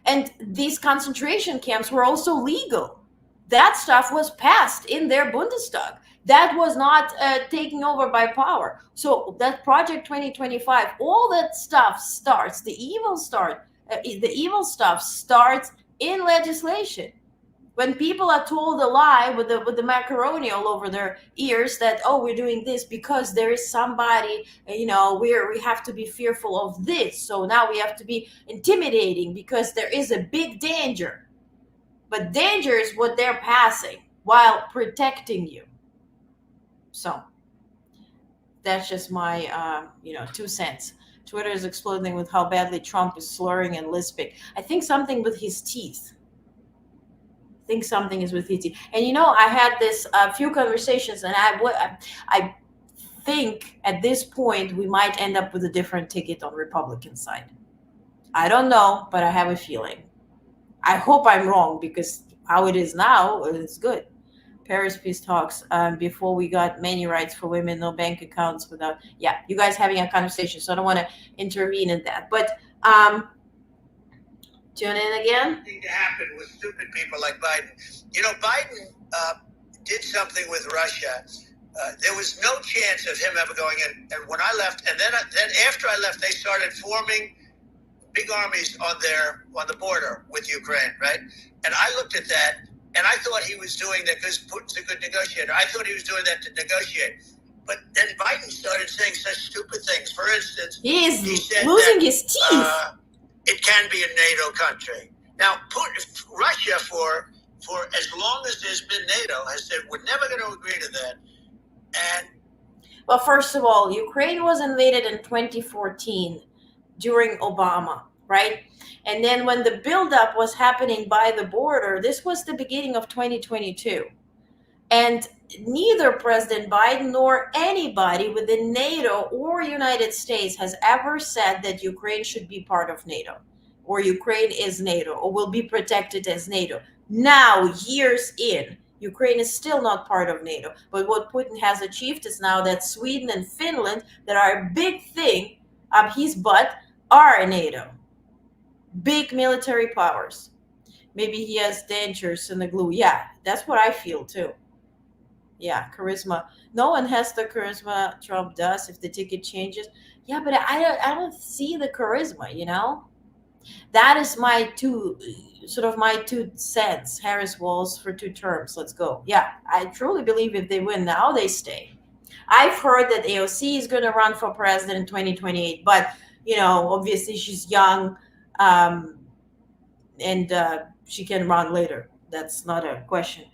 And these concentration camps were also legal. That stuff was passed in their Bundestag. That was not taken over by power. So that Project 2025, all that stuff starts, the evil stuff starts in legislation. When people are told a lie with the macaroni all over their ears that, oh, we're doing this because there is somebody, we have to be fearful of this. So now we have to be intimidating because there is a big danger. But danger is what they're passing while protecting you. So that's just my, 2 cents. Twitter is exploding with how badly Trump is slurring and lisping. I think something with his teeth. I think something is with his teeth. And you know, I had this few conversations, and I think at this point we might end up with a different ticket on Republican side. I don't know, but I have a feeling. I hope I'm wrong, because how it is now is good. Paris peace talks, before we got many rights for women, no bank accounts without, yeah, you guys having a conversation, so I don't want to intervene in that. But tune in again. Thing to happen with stupid people like Biden. You know, Biden did something with Russia. There was no chance of him ever going in. And when I left, and then after I left, they started forming big armies on the border with Ukraine, right? And I looked at that, and I thought he was doing that because Putin's a good negotiator. I thought he was doing that to negotiate. But then Biden started saying such stupid things. For instance, he said losing his teeth. It can be a NATO country. Now, Russia, for as long as there's been NATO, has said we're never going to agree to that. And well, first of all, Ukraine was invaded in 2014 during Obama, right? And then when the buildup was happening by the border, this was the beginning of 2022. And neither President Biden nor anybody within NATO or United States has ever said that Ukraine should be part of NATO, or Ukraine is NATO, or will be protected as NATO. Now, years in, Ukraine is still not part of NATO. But what Putin has achieved is now that Sweden and Finland, that are a big thing up his butt, are NATO. Big military powers. Maybe he has dentures in the glue. Yeah, that's what I feel too. Yeah, charisma. No one has the charisma Trump does if the ticket changes. Yeah, but I don't see the charisma, you know? That is my two cents. HARRIS-WALZ for 2 terms. Let's go. Yeah, I truly believe if they win now, they stay. I've heard that AOC is going to run for president in 2028, but, you know, obviously she's young, and she can run later. That's not a question.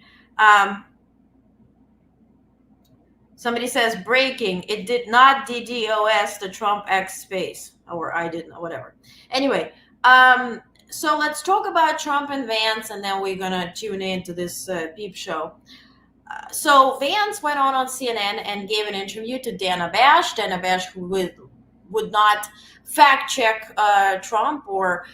Somebody says, breaking, it did not DDoS the Trump X space. Or I didn't, whatever. Anyway, so let's talk about Trump and Vance, and then we're going to tune into this peep show. So Vance went on CNN and gave an interview to Dana Bash. Dana Bash, who would not fact check Trump or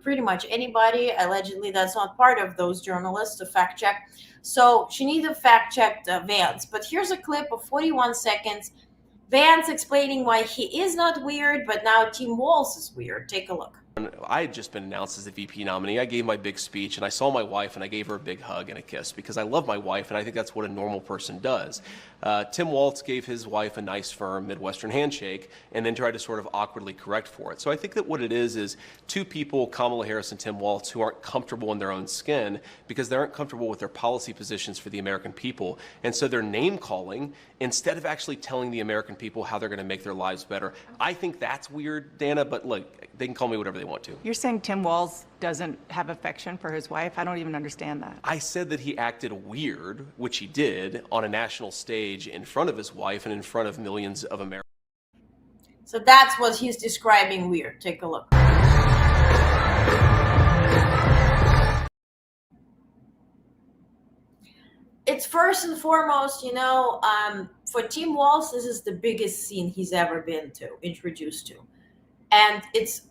pretty much anybody. Allegedly, that's not part of those journalists to fact check. So she needed fact checked Vance. But here's a clip of 41 seconds. Vance explaining why he is not weird, but now Tim Walz is weird. Take a look. I had just been announced as the VP nominee. I gave my big speech, and I saw my wife, and I gave her a big hug and a kiss because I love my wife, and I think that's what a normal person does. Tim Walz gave his wife a nice, firm Midwestern handshake and then tried to sort of awkwardly correct for it. So I think that what it is two people, Kamala Harris and Tim Walz, who aren't comfortable in their own skin because they aren't comfortable with their policy positions for the American people. And so they're name-calling instead of actually telling the American people how they're going to make their lives better. I think that's weird, Dana, but look, they can call me whatever they want to. You're saying Tim Walz doesn't have affection for his wife? I don't even understand that. I said that he acted weird, which he did, on a national stage in front of his wife and in front of millions of Americans. So that's what he's describing weird. Take a look. It's first and foremost, you know, for Tim Walz, this is the biggest scene he's ever been introduced to. And it's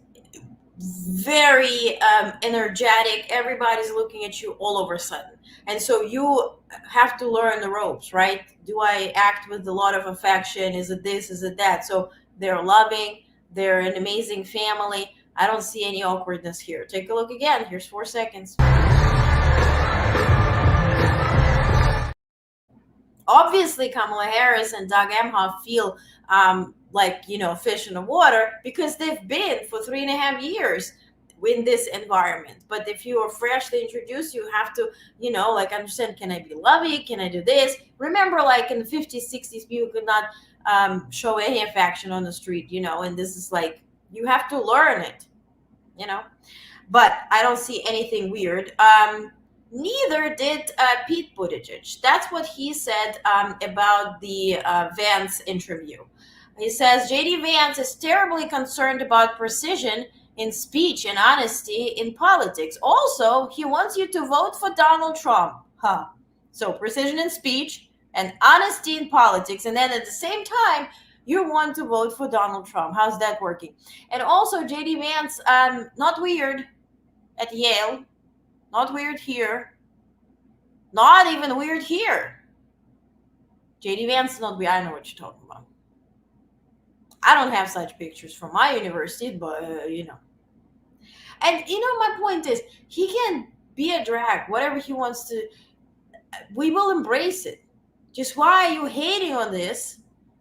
very energetic. Everybody's looking at you all over a sudden. And so you have to learn the ropes, right? Do I act with a lot of affection? Is it this? Is it that? So they're loving. They're an amazing family. I don't see any awkwardness here. Take a look again. Here's 4 seconds. Obviously, Kamala Harris and Doug Emhoff feel like, you know, fish in the water because they've been for 3.5 years in this environment. But if you are freshly introduced, you have to, you know, like understand, can I be lovey? Can I do this? Remember, like in the 50s, 60s, people could not show any affection on the street, you know, and this is like, you have to learn it, you know. But I don't see anything weird. Neither did Pete Buttigieg. That's what he said about the Vance interview. He says J.D. Vance is terribly concerned about precision in speech and honesty in politics. Also, he wants you to vote for Donald Trump. Huh. So precision in speech and honesty in politics. And then at the same time, you want to vote for Donald Trump. How's that working? And also, J.D. Vance, not weird at Yale, not weird here, not even weird here. J.D. Vance is not weird. I know what you're talking about. I don't have such pictures from my university, but you know. And you know, my point is, he can be a drag, whatever he wants to. We will embrace it. Just why are you hating on this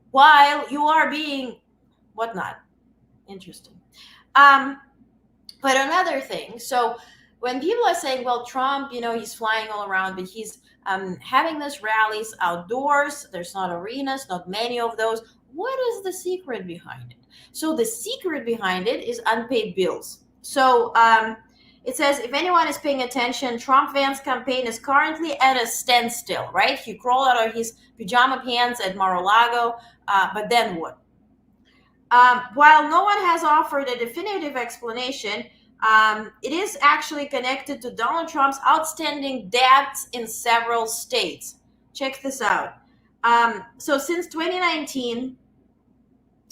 while you are being whatnot? Interesting. But another thing, so when people are saying, well, Trump, you know, he's flying all around, but he's having these rallies outdoors, there's not arenas, not many of those. What is the secret behind it? So the secret behind it is unpaid bills. So it says, if anyone is paying attention, Trump-Vance campaign is currently at a standstill, right? He crawled out of his pajama pants at Mar-a-Lago, but then what? While no one has offered a definitive explanation, it is actually connected to Donald Trump's outstanding debts in several states. Check this out. So since 2019,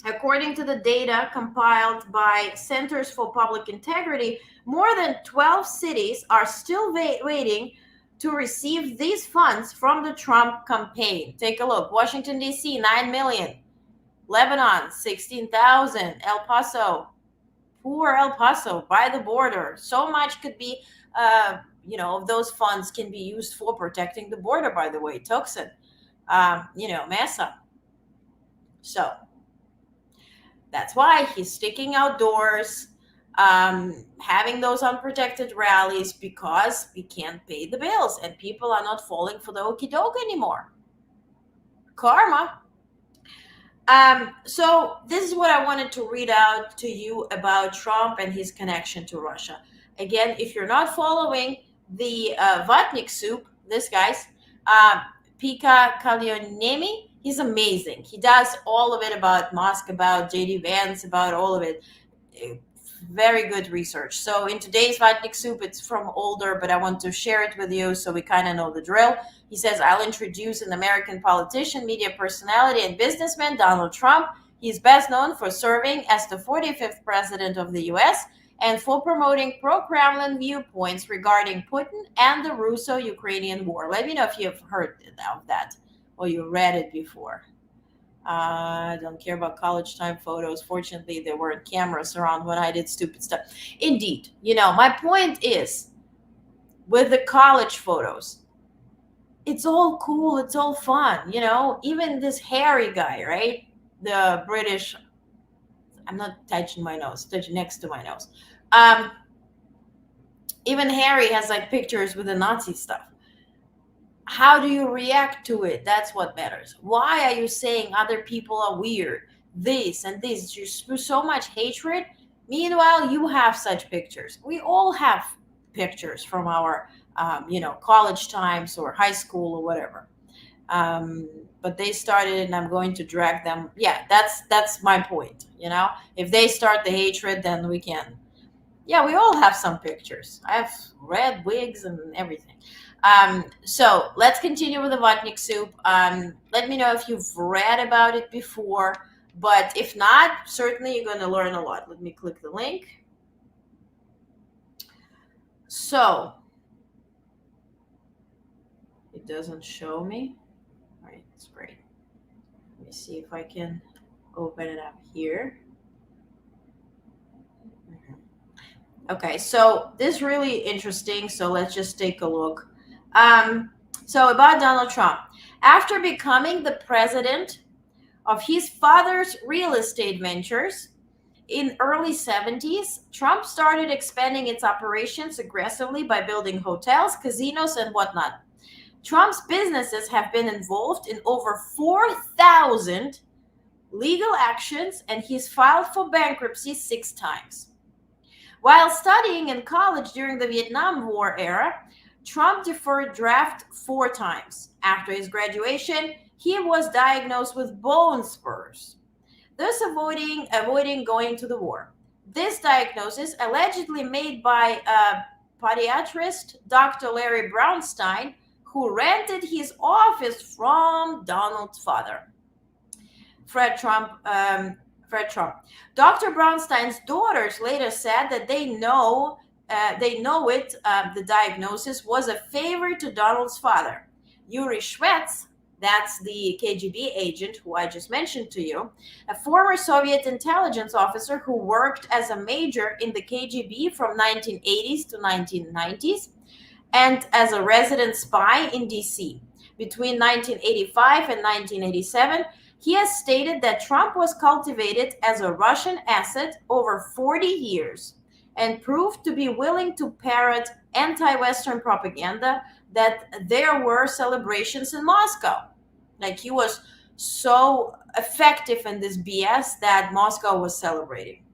according to the data compiled by Centers for Public Integrity, more than 12 cities are still waiting to receive these funds from the Trump campaign. Take a look. Washington, D.C., 9 million. Lebanon, 16,000. El Paso, poor El Paso, by the border. So much could be, you know, of those funds can be used for protecting the border, by the way. Tucson, you know, Mesa. So that's why he's sticking outdoors, having those unprotected rallies, because we can't pay the bills and people are not falling for the okie doke anymore. Karma. So this is what I wanted to read out to you about Trump and his connection to Russia. Again, if you're not following the Vatnik soup, this guy's Pika Kalyonemi, he's amazing. He does all of it about Musk, about J.D. Vance, about all of it. Very good research. So in today's Vatnik soup, it's from older, but I want to share it with you so we kind of know the drill. He says, I'll introduce an American politician, media personality, and businessman, Donald Trump. He's best known for serving as the 45th president of the U.S. and for promoting pro-Kremlin viewpoints regarding Putin and the Russo-Ukrainian war. Let me know if you've heard of that or you read it before. I don't care about college time photos. Fortunately, there weren't cameras around when I did stupid stuff. Indeed, you know, my point is, with the college photos, it's all cool, it's all fun, you know. Even this Harry guy, right? The British, I'm not touching my nose, touching next to my nose. Even Harry has like pictures with the Nazi stuff. How do you react to it? That's what matters. Why are you saying other people are weird? This and this. Just so much hatred. Meanwhile, you have such pictures. We all have pictures from our, you know, college times or high school or whatever. But they started, and I'm going to drag them. Yeah, that's my point. You know, if they start the hatred, then we can. Yeah, we all have some pictures. I have red wigs and everything. So let's continue with the Vatnik soup. Let me know if you've read about it before, but if not, certainly you're going to learn a lot. Let me click the link. So it doesn't show me. All right, that's great. Let me see if I can open it up here. Okay, so this is really interesting. So let's just take a look. So about Donald Trump. After becoming the president of his father's real estate ventures in early 70s, Trump started expanding its operations aggressively by building hotels, casinos, and whatnot. Trump's businesses have been involved in over 4,000 legal actions, and he's filed for bankruptcy 6 times. While studying in college during the Vietnam War era, Trump deferred draft 4 times. After his graduation, he was diagnosed with bone spurs. thus avoiding going to the war. This diagnosis, allegedly made by podiatrist Dr. Larry Brownstein, who rented his office from Donald's father, Fred Trump. Dr. Brownstein's daughters later said that the diagnosis was a favor to Donald's father. Yuri Shvets, that's the KGB agent who I just mentioned to you, a former Soviet intelligence officer who worked as a major in the KGB from 1980s to 1990s and as a resident spy in DC. Between 1985 and 1987, he has stated that Trump was cultivated as a Russian asset over 40 years and proved to be willing to parrot anti-Western propaganda that there were celebrations in Moscow. Like, he was so effective in this BS that Moscow was celebrating.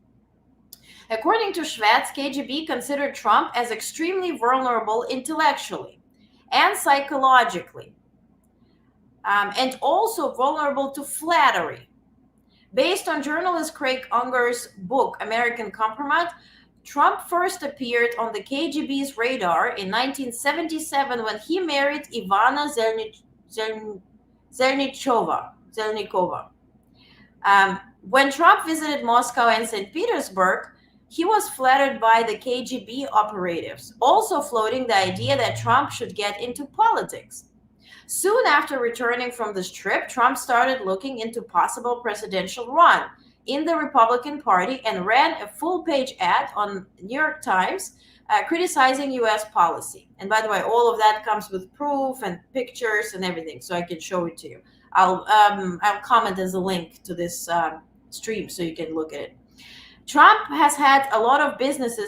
According to Shvets, KGB considered Trump as extremely vulnerable intellectually and psychologically, and also vulnerable to flattery. Based on journalist Craig Unger's book, American Compromise, Trump first appeared on the KGB's radar in 1977 when he married Ivana Zelnikova. When Trump visited Moscow and St. Petersburg, he was flattered by the KGB operatives, also floating the idea that Trump should get into politics. Soon after returning from this trip, Trump started looking into possible presidential run in the Republican Party and ran a full-page ad on New York Times criticizing U.S. policy. And by the way, all of that comes with proof and pictures and everything, so I can show it to you. I'll comment as a link to this stream so you can look at it. Trump has had a lot of business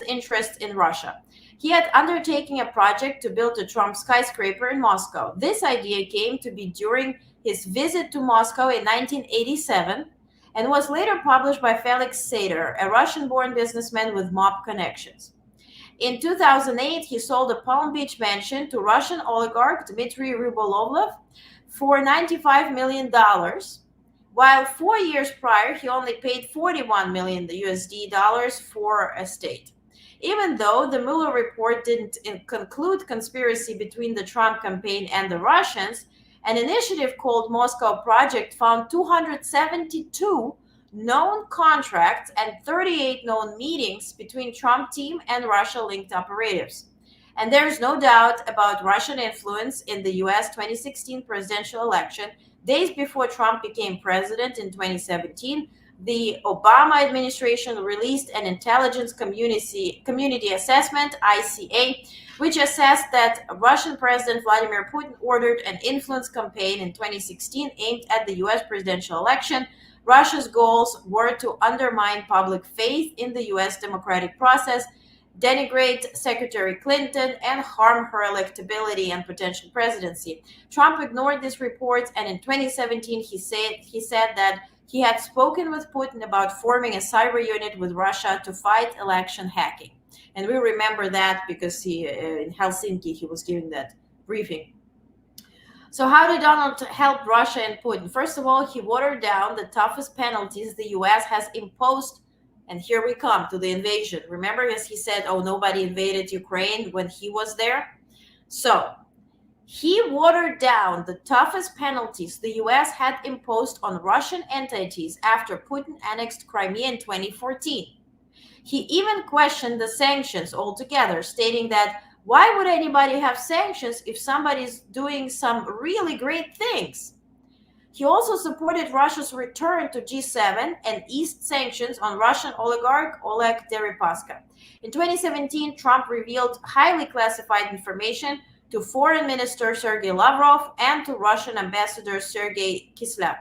interests in Russia. He had undertaken a project to build a Trump skyscraper in Moscow. This idea came to be during his visit to Moscow in 1987 and was later published by Felix Sater, a Russian-born businessman with mob connections. In 2008, he sold a Palm Beach mansion to Russian oligarch Dmitry Rybolovlev for $95 million, while 4 years prior, he only paid $41 million USD for estate. Even though the Mueller report didn't conclude conspiracy between the Trump campaign and the Russians, an initiative called Moscow Project found 272 known contracts and 38 known meetings between Trump team and Russia-linked operatives. And there's no doubt about Russian influence in the U.S. 2016 presidential election. Days before Trump became president in 2017, the Obama administration released an intelligence community assessment, ICA, which assessed that Russian President Vladimir Putin ordered an influence campaign in 2016 aimed at the U.S. presidential election. Russia's goals were to undermine public faith in the U.S. democratic process, denigrate Secretary Clinton, and harm her electability and potential presidency. Trump ignored these reports, and in 2017, he said that he had spoken with Putin about forming a cyber unit with Russia to fight election hacking. And we remember that because in Helsinki, he was giving that briefing. So how did Donald help Russia and Putin? First of all, he watered down the toughest penalties the U.S. has imposed. And here we come to the invasion. Remember, as he said, oh, nobody invaded Ukraine when he was there? So he watered down the toughest penalties the U.S. had imposed on Russian entities after Putin annexed Crimea in 2014. He even questioned the sanctions altogether, stating that why would anybody have sanctions if somebody's doing some really great things? He also supported Russia's return to G7 and eased sanctions on Russian oligarch Oleg Deripaska. In 2017, Trump revealed highly classified information to Foreign Minister Sergei Lavrov and to Russian Ambassador Sergei Kislyak.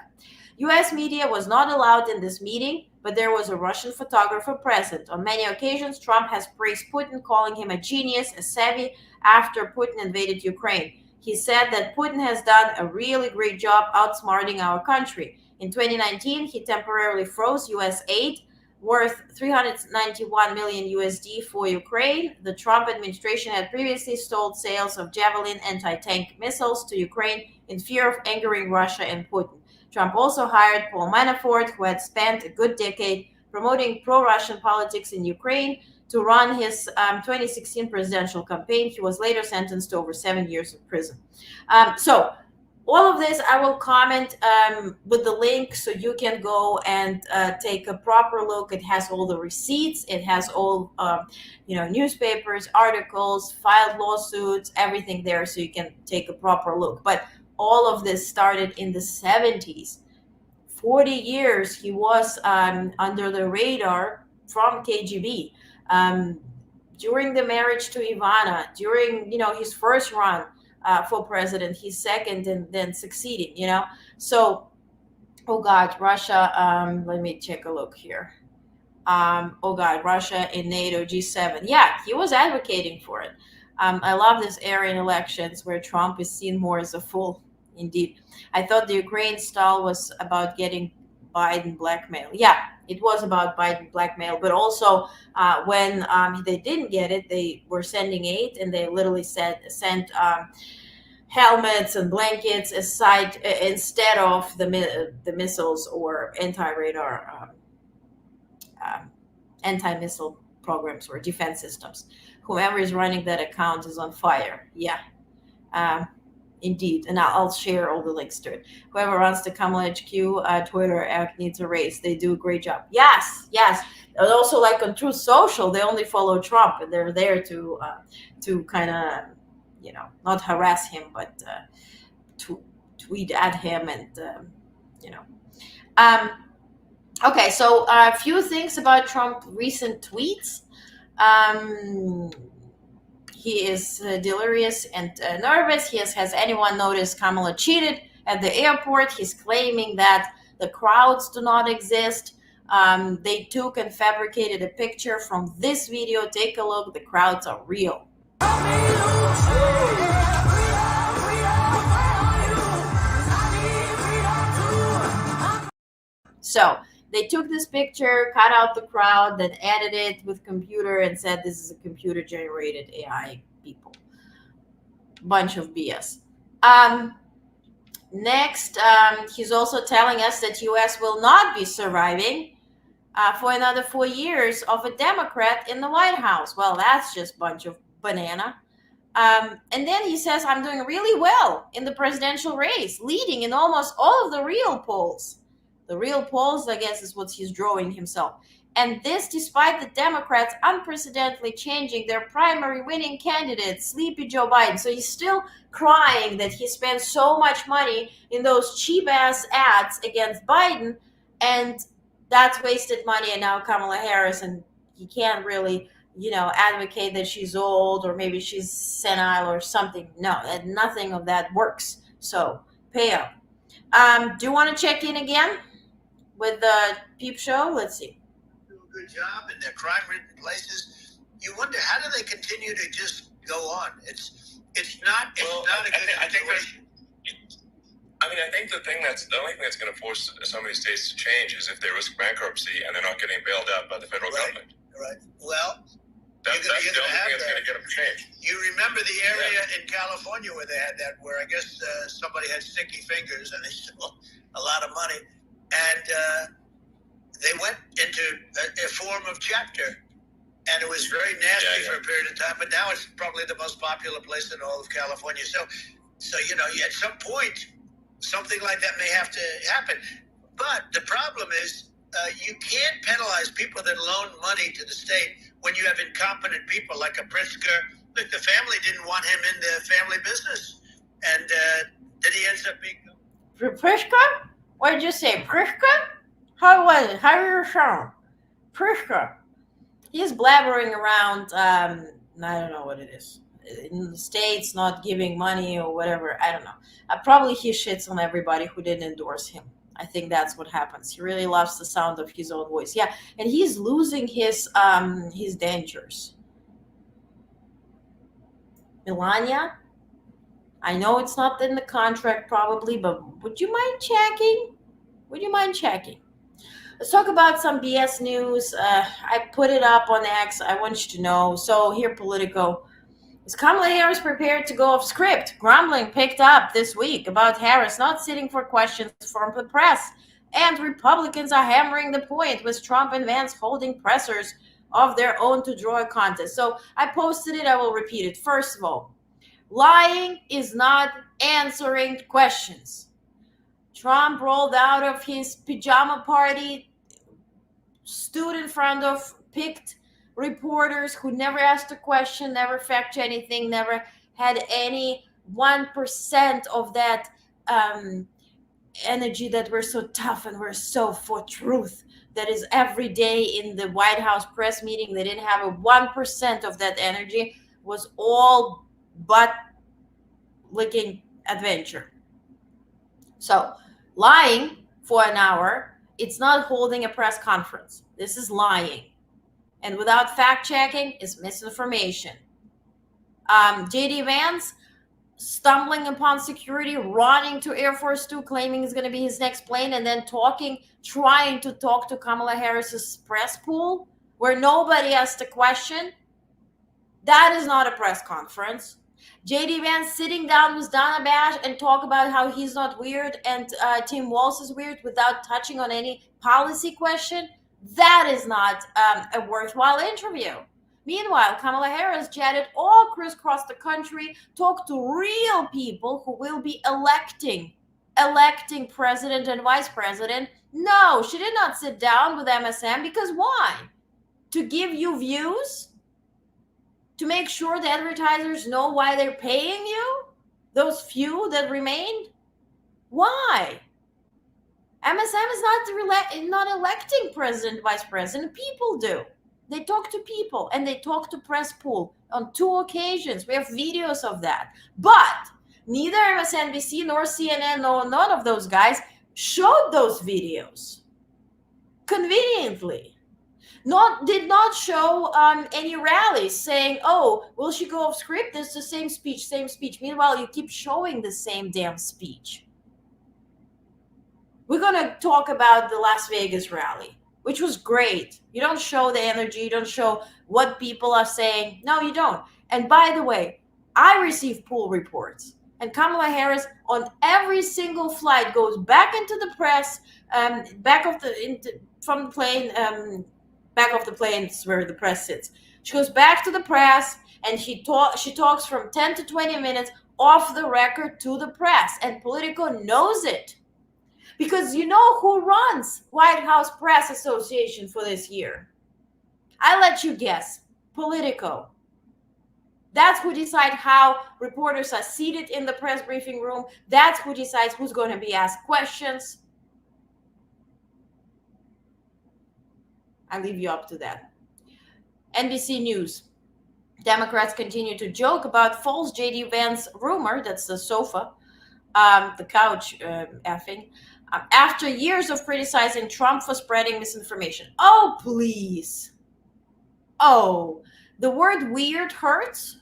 U.S. media was not allowed in this meeting, but there was a Russian photographer present. On many occasions, Trump has praised Putin, calling him a genius, a savvy, after Putin invaded Ukraine. He said that Putin has done a really great job outsmarting our country. In 2019, he temporarily froze U.S. aid worth $391 million USD for Ukraine. The Trump administration had previously stalled sales of Javelin anti-tank missiles to Ukraine in fear of angering Russia and Putin. Trump also hired Paul Manafort, who had spent a good decade promoting pro-Russian politics in Ukraine, to run his 2016 presidential campaign. He was later sentenced to over 7 years of prison. So all of this I will comment with the link, so you can go and take a proper look. It has all the receipts. It has all newspapers, articles, filed lawsuits, everything there, so you can take a proper look. But all of this started in the 70s. 40 years he was under the radar from KGB. During the marriage to Ivana, during his first run for president, he's second and then succeeding. So, oh God, Russia. Let me take a look here. Oh God, Russia in NATO, G7. Yeah, he was advocating for it. I love this era in elections where Trump is seen more as a fool. Indeed, I thought the Ukraine style was about getting Biden blackmail. Yeah, it was about Biden blackmail, but also when they didn't get it, they were sending aid, and they literally sent helmets and blankets aside instead of the missiles or anti-missile programs or defense systems. Whoever is running that account is on fire. Yeah. Indeed, and I'll share all the links to it. Whoever runs the Kamala HQ Twitter act needs a raise. They do a great job. Yes. And also, like on Truth Social, they only follow Trump, and they're there to kind of, not harass him, but to tweet at him, and Okay, so a few things about Trump recent tweets. He is delirious and nervous. Has anyone noticed Kamala cheated at the airport? He's claiming that the crowds do not exist. They took and fabricated a picture from this video. Take a look. The crowds are real. So they took this picture, cut out the crowd, then edited it with computer and said this is a computer-generated AI people. Bunch of BS. Next, he's also telling us that U.S. will not be surviving for another 4 years of a Democrat in the White House. Well, that's just a bunch of banana. And then he says, I'm doing really well in the presidential race, leading in almost all of the real polls. The real polls, I guess, is what he's drawing himself. And this despite the Democrats unprecedentedly changing their primary winning candidate, Sleepy Joe Biden. So he's still crying that he spent so much money in those cheap-ass ads against Biden, and that's wasted money. And now Kamala Harris, and he can't really, advocate that she's old or maybe she's senile or something. No, nothing of that works. So pay up. Do you want to check in again with the Peep Show? Let's see. Do a good job in their crime-ridden places. You wonder, how do they continue to just go on? It's not a good situation. I think the only thing that's going to force some of these states to change is if they risk bankruptcy and they're not getting bailed out by the federal government. Right. Well, that's the only thing that's going to get them to change. You remember the area in California where they had that, where I guess somebody had sticky fingers and they stole a lot of money, and they went into a form of chapter, and it was very nasty for a period of time. But now it's probably the most popular place in all of California. So at some point, something like that may have to happen. But the problem is, you can't penalize people that loan money to the state when you have incompetent people like a Pritzker. Look, the family didn't want him in the family business, and then he ends up being... Pritzker? What did you say, Pritzker? How was it? How are you sound? Pritzker. He's blabbering around, I don't know what it is. In the States, not giving money or whatever. I don't know. Probably he shits on everybody who didn't endorse him. I think that's what happens. He really loves the sound of his own voice. Yeah, and he's losing his dentures. Melania, I know it's not in the contract probably, but would you mind checking? Let's talk about some BS news. I put it up on X. I want you to know. So here, Politico. Is Kamala Harris prepared to go off script? Grumbling picked up this week about Harris not sitting for questions from the press. And Republicans are hammering the point with Trump and Vance holding pressers of their own to draw a contest. So I posted it. I will repeat it. First of all, lying is not answering questions. Trump rolled out of his pajama party, stood in front of picked reporters who never asked a question, never fact checked anything, never had any 1% of that energy that we're so tough and we're so for truth. That is every day in the White House press meeting. They didn't have a 1% of that energy. Was all butt licking adventure. So lying for an hour, it's not holding a press conference. This is lying. And without fact checking, it's misinformation. JD Vance stumbling upon security, running to Air Force 2, claiming it's going to be his next plane, and then trying to talk to Kamala Harris's press pool where nobody asked a question. That is not a press conference. JD Vance sitting down with Donna Bash and talk about how he's not weird and Tim Walz is weird without touching on any policy question. That is not a worthwhile interview. Meanwhile, Kamala Harris jetted all crisscross the country, talked to real people who will be electing president and vice president. No, she did not sit down with MSM because why? To give you views? To make sure the advertisers know why they're paying you? Those few that remained? Why? MSM is not electing president, vice president. People do. They talk to people and they talk to press pool on 2 occasions. We have videos of that. But neither MSNBC nor CNN nor none of those guys showed those videos. Conveniently. Did not show any rallies saying, oh, will she go off script? It's the same speech, same speech. Meanwhile, you keep showing the same damn speech. We're going to talk about the Las Vegas rally, which was great. You don't show the energy. You don't show what people are saying. No, you don't. And by the way, I receive pool reports. And Kamala Harris on every single flight goes back into the press, from the plane, back of the plane is where the press sits. She goes back to the press and she talks from 10 to 20 minutes off the record to the press. And Politico knows it. Because you know who runs White House Press Association for this year? I let you guess. Politico. That's who decides how reporters are seated in the press briefing room. That's who decides who's going to be asked questions. I leave you up to that. NBC News. Democrats continue to joke about false JD Vance rumor. That's the sofa, the couch effing. After years of criticizing Trump for spreading misinformation. Oh, please. Oh, the word weird hurts.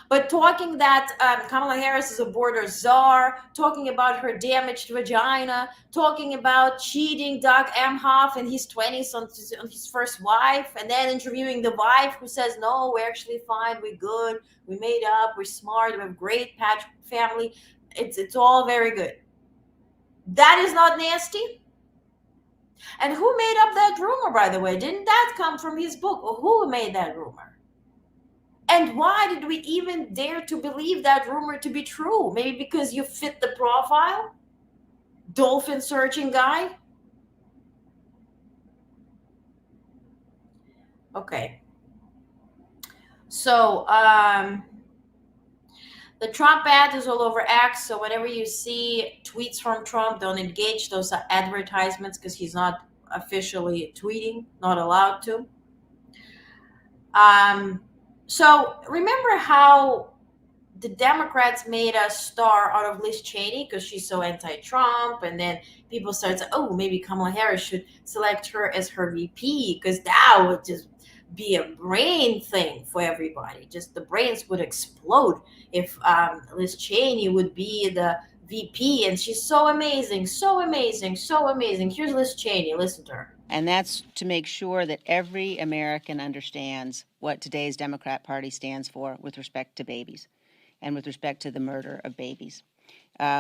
But talking that Kamala Harris is a border czar, talking about her damaged vagina, talking about cheating Doug Emhoff in his 20s on his first wife, and then interviewing the wife who says, no, we're actually fine, we're good, we made up, we're smart, we have a great family. It's all very good. That is not nasty. And who made up that rumor, by the way? Didn't that come from his book? Or who made that rumor? And why did we even dare to believe that rumor to be true? Maybe because you fit the profile? Dolphin searching guy? Okay. So, the Trump ad is all over X, so whenever you see tweets from Trump, don't engage. Those are advertisements because he's not officially tweeting, not allowed to. So remember how the Democrats made a star out of Liz Cheney because she's so anti-Trump, and then people started saying, oh, maybe Kamala Harris should select her as her VP because that would just be a brain thing for everybody. Just the brains would explode if Liz Cheney would be the VP, and she's so amazing, so amazing, so amazing. Here's Liz Cheney. Listen to her. And that's to make sure that every American understands what today's Democrat Party stands for with respect to babies and with respect to the murder of babies.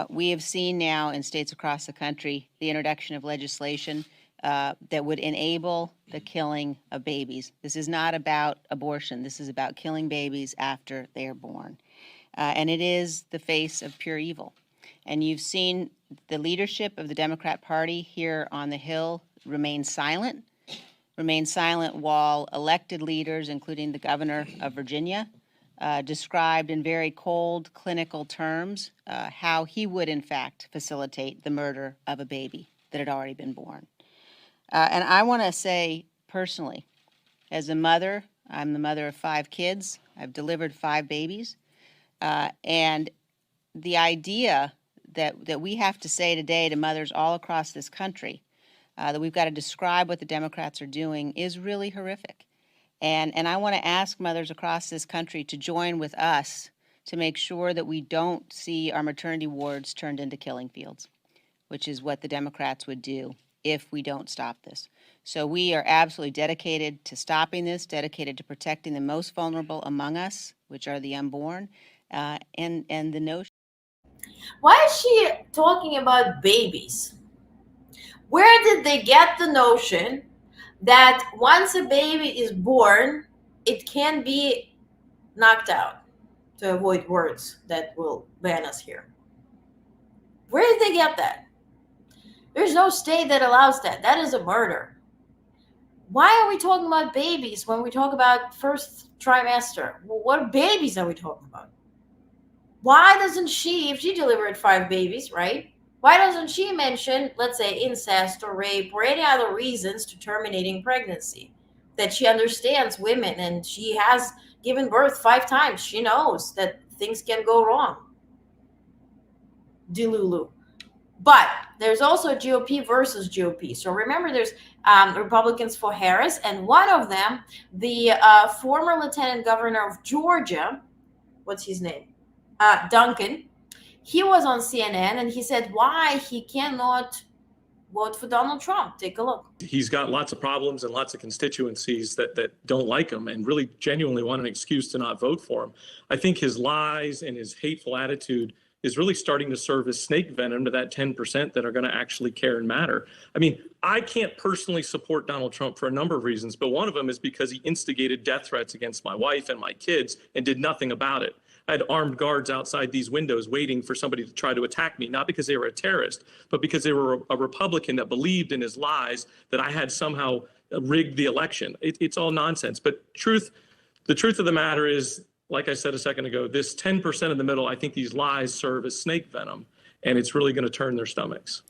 We have seen now in states across the country the introduction of legislation that would enable the killing of babies. This is not about abortion. This is about killing babies after they are born. And it is the face of pure evil. And you've seen the leadership of the Democrat Party here on the Hill remain silent while elected leaders, including the governor of Virginia, described in very cold clinical terms how he would in fact facilitate the murder of a baby that had already been born. And I want to say personally, as a mother, I'm the mother of 5 kids. I've delivered 5 babies. And the idea that we have to say today to mothers all across this country that we've got to describe what the Democrats are doing is really horrific. And I want to ask mothers across this country to join with us to make sure that we don't see our maternity wards turned into killing fields, which is what the Democrats would do if we don't stop this. So we are absolutely dedicated to stopping this, dedicated to protecting the most vulnerable among us, which are the unborn, and the notion. Why is she talking about babies? Where did they get the notion that once a baby is born, it can be knocked out, to avoid words that will ban us here? Where did they get that? There's no state that allows that. That is a murder. Why are we talking about babies when we talk about first trimester? Well, what babies are we talking about? Why doesn't she, if she delivered 5 babies, right? Why doesn't she mention, let's say, incest or rape or any other reasons to terminating pregnancy? That she understands women and she has given birth 5 times. She knows that things can go wrong. Delulu. But there's also GOP versus GOP. So remember, there's Republicans for Harris, and one of them, the former lieutenant governor of Georgia, what's his name? Duncan. He was on CNN and he said why he cannot vote for Donald Trump. Take a look. He's got lots of problems and lots of constituencies that don't like him and really genuinely want an excuse to not vote for him. I think his lies and his hateful attitude is really starting to serve as snake venom to that 10% that are going to actually care and matter. I mean, I can't personally support Donald Trump for a number of reasons, but one of them is because he instigated death threats against my wife and my kids and did nothing about it. I had armed guards outside these windows waiting for somebody to try to attack me, not because they were a terrorist, but because they were a Republican that believed in his lies that I had somehow rigged the election. It's all nonsense. But the truth of the matter is, like I said a second ago, this 10% in the middle, I think these lies serve as snake venom, and it's really going to turn their stomachs.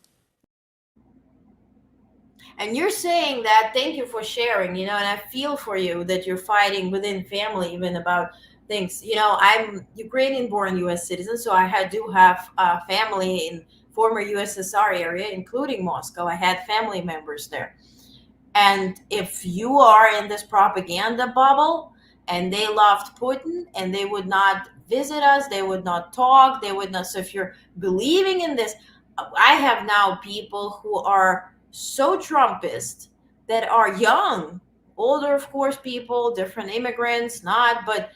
And you're saying that, thank you for sharing, and I feel for you that you're fighting within family even about things. I'm Ukrainian-born U.S. citizen, so I do have family in former USSR area, including Moscow. I had family members there. And if you are in this propaganda bubble and they loved Putin and they would not visit us, they would not talk, they would not. So if you're believing in this, I have now people who are so Trumpist that are young, older, of course, people, different immigrants, not, but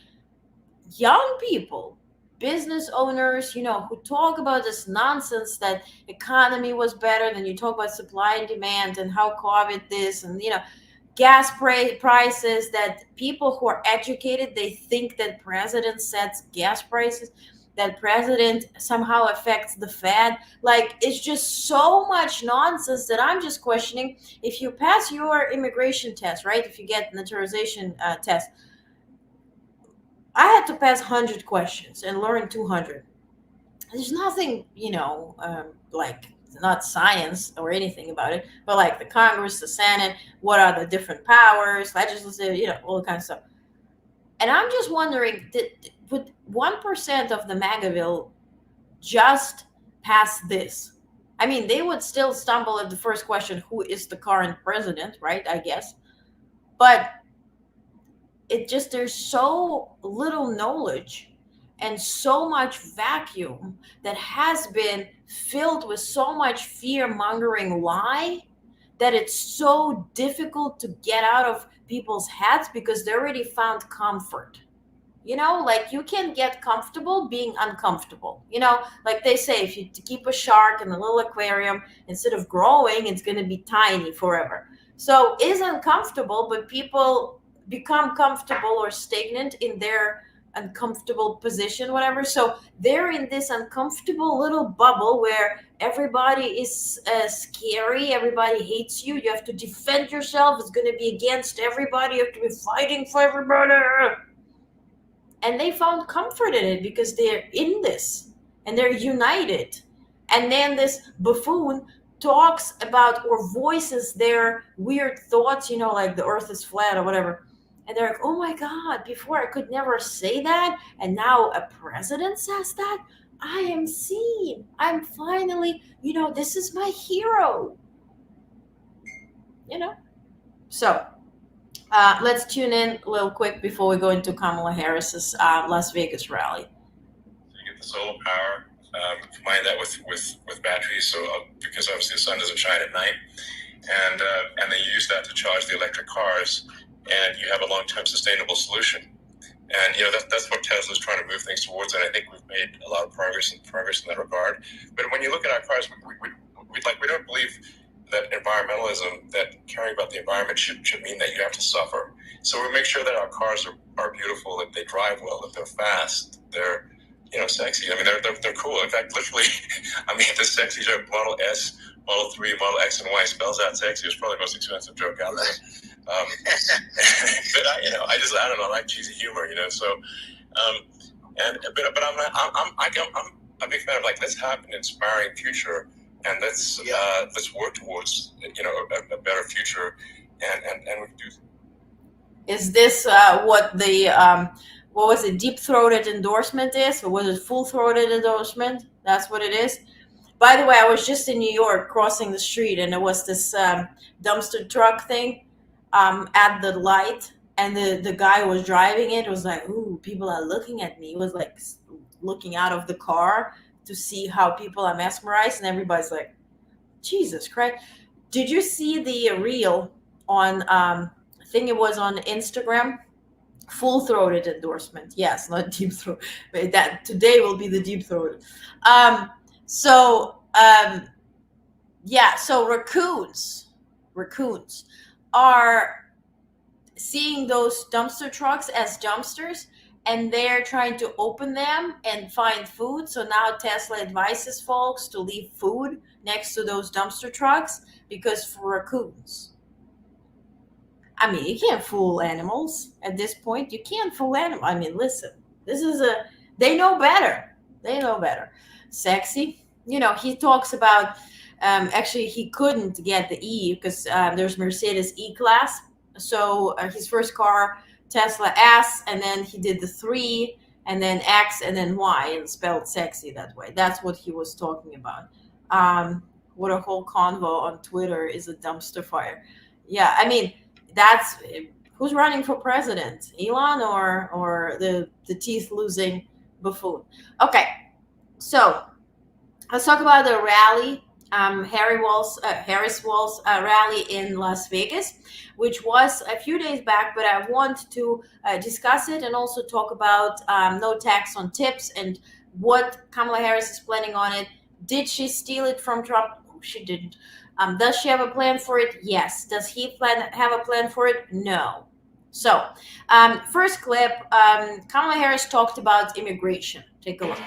young people, business owners, who talk about this nonsense that economy was better than you talk about supply and demand and how COVID this and, gas prices, that people who are educated, they think that president sets gas prices, that president somehow affects the Fed. Like, it's just so much nonsense that I'm just questioning. If you pass your immigration test, right, if you get naturalization test, I had to pass 100 questions and learn 200. There's nothing, like, not science or anything about it, but like the Congress, the Senate, what are the different powers, legislative, all the kind of stuff. And I'm just wondering, would 1% of the MAGAville just pass this? I mean, they would still stumble at the first question, who is the current president, right? I guess. But there's so little knowledge and so much vacuum that has been filled with so much fear-mongering lie that it's so difficult to get out of people's heads because they already found comfort. You know, like you can get comfortable being uncomfortable. You know, like they say, if you keep a shark in a little aquarium, instead of growing, it's going to be tiny forever. So it's uncomfortable, but people become comfortable or stagnant in their uncomfortable position, whatever. So they're in this uncomfortable little bubble where everybody is scary, everybody hates you, you have to defend yourself, it's going to be against everybody, you have to be fighting for everybody. And they found comfort in it because they're in this and they're united. And then this buffoon talks about or voices their weird thoughts, you know, like the earth is flat or whatever. And they're like, oh my God, before I could never say that. And now a president says that. I am seen. I'm finally, you know, this is my hero. You know? So let's tune in a little quick before we go into Kamala Harris's Las Vegas rally. You get the solar power, combine that with batteries, so because obviously the sun doesn't shine at night, and then you use that to charge the electric cars, and you have a long-term sustainable solution. And you know that's what Tesla's trying to move things towards, and I think we've made a lot of progress in that regard. But when you look at our cars, we don't believe that environmentalism, that caring about the environment should mean that you have to suffer. So we make sure that our cars are beautiful, that they drive well, that they're fast, they're, you know, sexy. I mean, they're cool. In fact, literally, I mean, the sexy joke, Model S, Model 3, Model X, and Y spells out sexy. It's probably the most expensive joke out there. But I don't know, I like cheesy humor, you know. So, but I'm a big fan of like, let's have an inspiring future. And let's work towards, you know, a better future, and we can do. Is this what the what was it, deep-throated endorsement is, or was it full-throated endorsement? That's what it is. By the way, I was just in New York crossing the street, and there was this dumpster truck thing at the light, and the guy who was driving it was like, "Ooh, people are looking at me." He was like looking out of the car to see how people are mesmerized, and everybody's like, Jesus Christ. Did you see the reel on I think it was on Instagram? Full-throated endorsement. Yes, not deep-throat. That today will be the deep-throated. So raccoons are seeing those dumpster trucks as dumpsters, and they're trying to open them and find food. So now Tesla advises folks to leave food next to those dumpster trucks, because for raccoons, I mean, you can't fool animals at this point. You can't fool animals. I mean, listen, they know better. They know better. Sexy. You know, he talks about, actually, he couldn't get the E because there's Mercedes E-Class. So his first car, Tesla S, and then he did the 3, and then X, and then Y, and spelled sexy that way. That's what he was talking about. What a whole convo on Twitter is a dumpster fire. Yeah, I mean, that's who's running for president, Elon or the teeth-losing buffoon. Okay, so let's talk about the rally. HARRIS-WALZ rally in Las Vegas, which was a few days back, but I want to discuss it and also talk about no tax on tips and what Kamala Harris is planning on it. Did she steal it from Trump? No, she didn't. Does she have a plan for it? Yes. Does he have a plan for it? No. So, first clip, Kamala Harris talked about immigration. Take a look.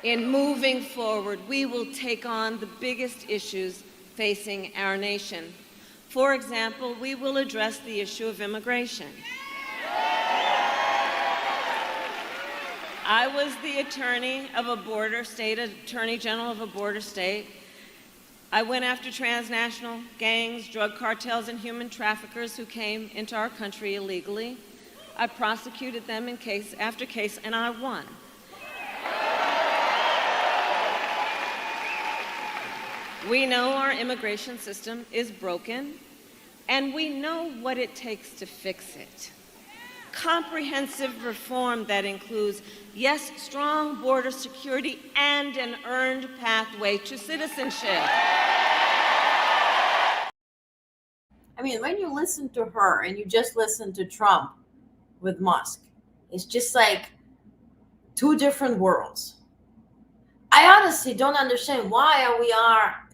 In moving forward, we will take on the biggest issues facing our nation. For example, we will address the issue of immigration. I was the attorney of a border state, attorney general of a border state. I went after transnational gangs, drug cartels, and human traffickers who came into our country illegally. I prosecuted them in case after case, and I won. We know our immigration system is broken, and we know what it takes to fix it. Comprehensive reform that includes, yes, strong border security and an earned pathway to citizenship. I mean, when you listen to her and you just listen to Trump with Musk, it's just like two different worlds. I honestly don't understand why we are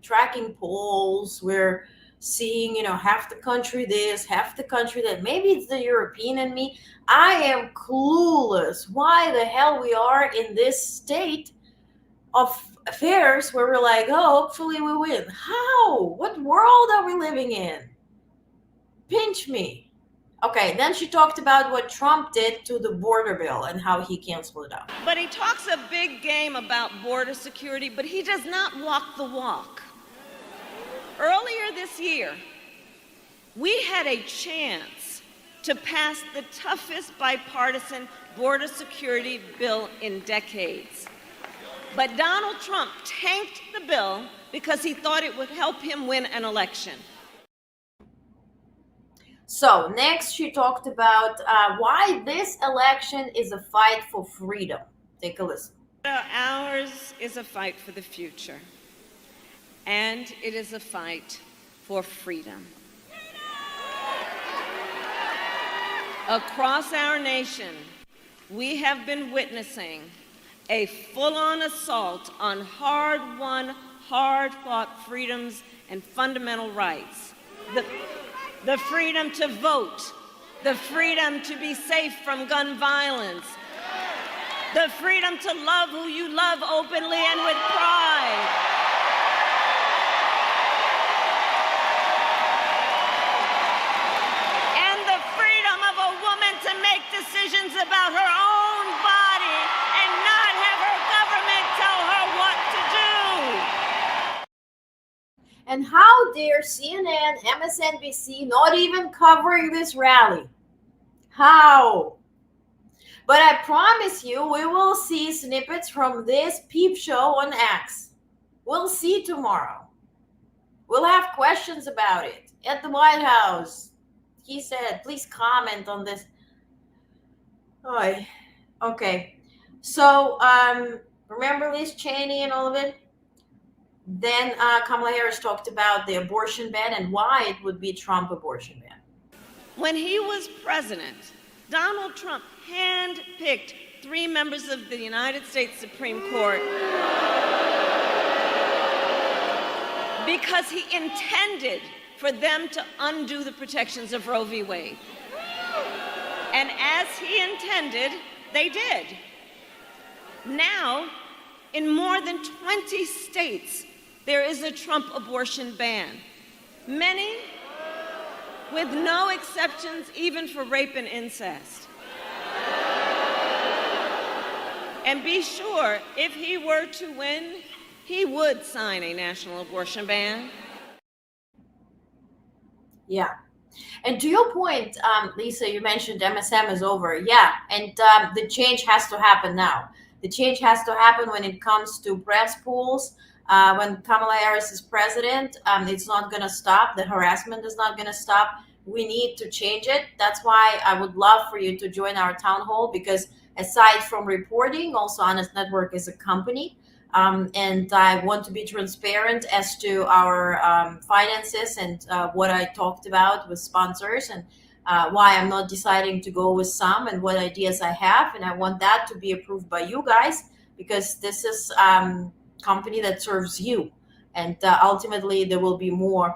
tracking polls. We're seeing, half the country this, half the country that. Maybe it's the European in me. I am clueless why the hell we are in this state of affairs where we're like, oh, hopefully we win. How? What world are we living in? Pinch me. Okay, then she talked about what Trump did to the border bill and how he canceled it out. But he talks a big game about border security, but he does not walk the walk. Earlier this year, we had a chance to pass the toughest bipartisan border security bill in decades. But Donald Trump tanked the bill because he thought it would help him win an election. So next she talked about why this election is a fight for freedom. Take a listen. Ours is a fight for the future, and it is a fight for freedom. Across our nation, we have been witnessing a full-on assault on hard-won, hard-fought freedoms and fundamental rights. The freedom to vote, the freedom to be safe from gun violence, the freedom to love who you love openly and with pride. And the freedom of a woman to make decisions about her own body and not have her government tell her what to do. And how dare CNN, MSNBC not even covering this rally? How? But I promise you, we will see snippets from this peep show on X. We'll see tomorrow. We'll have questions about it at the White House. He said, please comment on this. Okay. So, remember Liz Cheney and all of it? Then Kamala Harris talked about the abortion ban and why it would be Trump abortion ban. When he was president, Donald Trump handpicked 3 members of the United States Supreme Court because he intended for them to undo the protections of Roe v. Wade. And as he intended, they did. Now, in more than 20 states, there is a Trump abortion ban. Many with no exceptions, even for rape and incest. And be sure, if he were to win, he would sign a national abortion ban. Yeah. And to your point, Lisa, you mentioned MSM is over. Yeah, and the change has to happen now. The change has to happen when it comes to press pools. When Kamala Harris is president, it's not going to stop. The harassment is not going to stop. We need to change it. That's why I would love for you to join our town hall, because aside from reporting, also Onest Network is a company. And I want to be transparent as to our finances and what I talked about with sponsors and why I'm not deciding to go with some and what ideas I have. And I want that to be approved by you guys, because this is company that serves you, and ultimately there will be more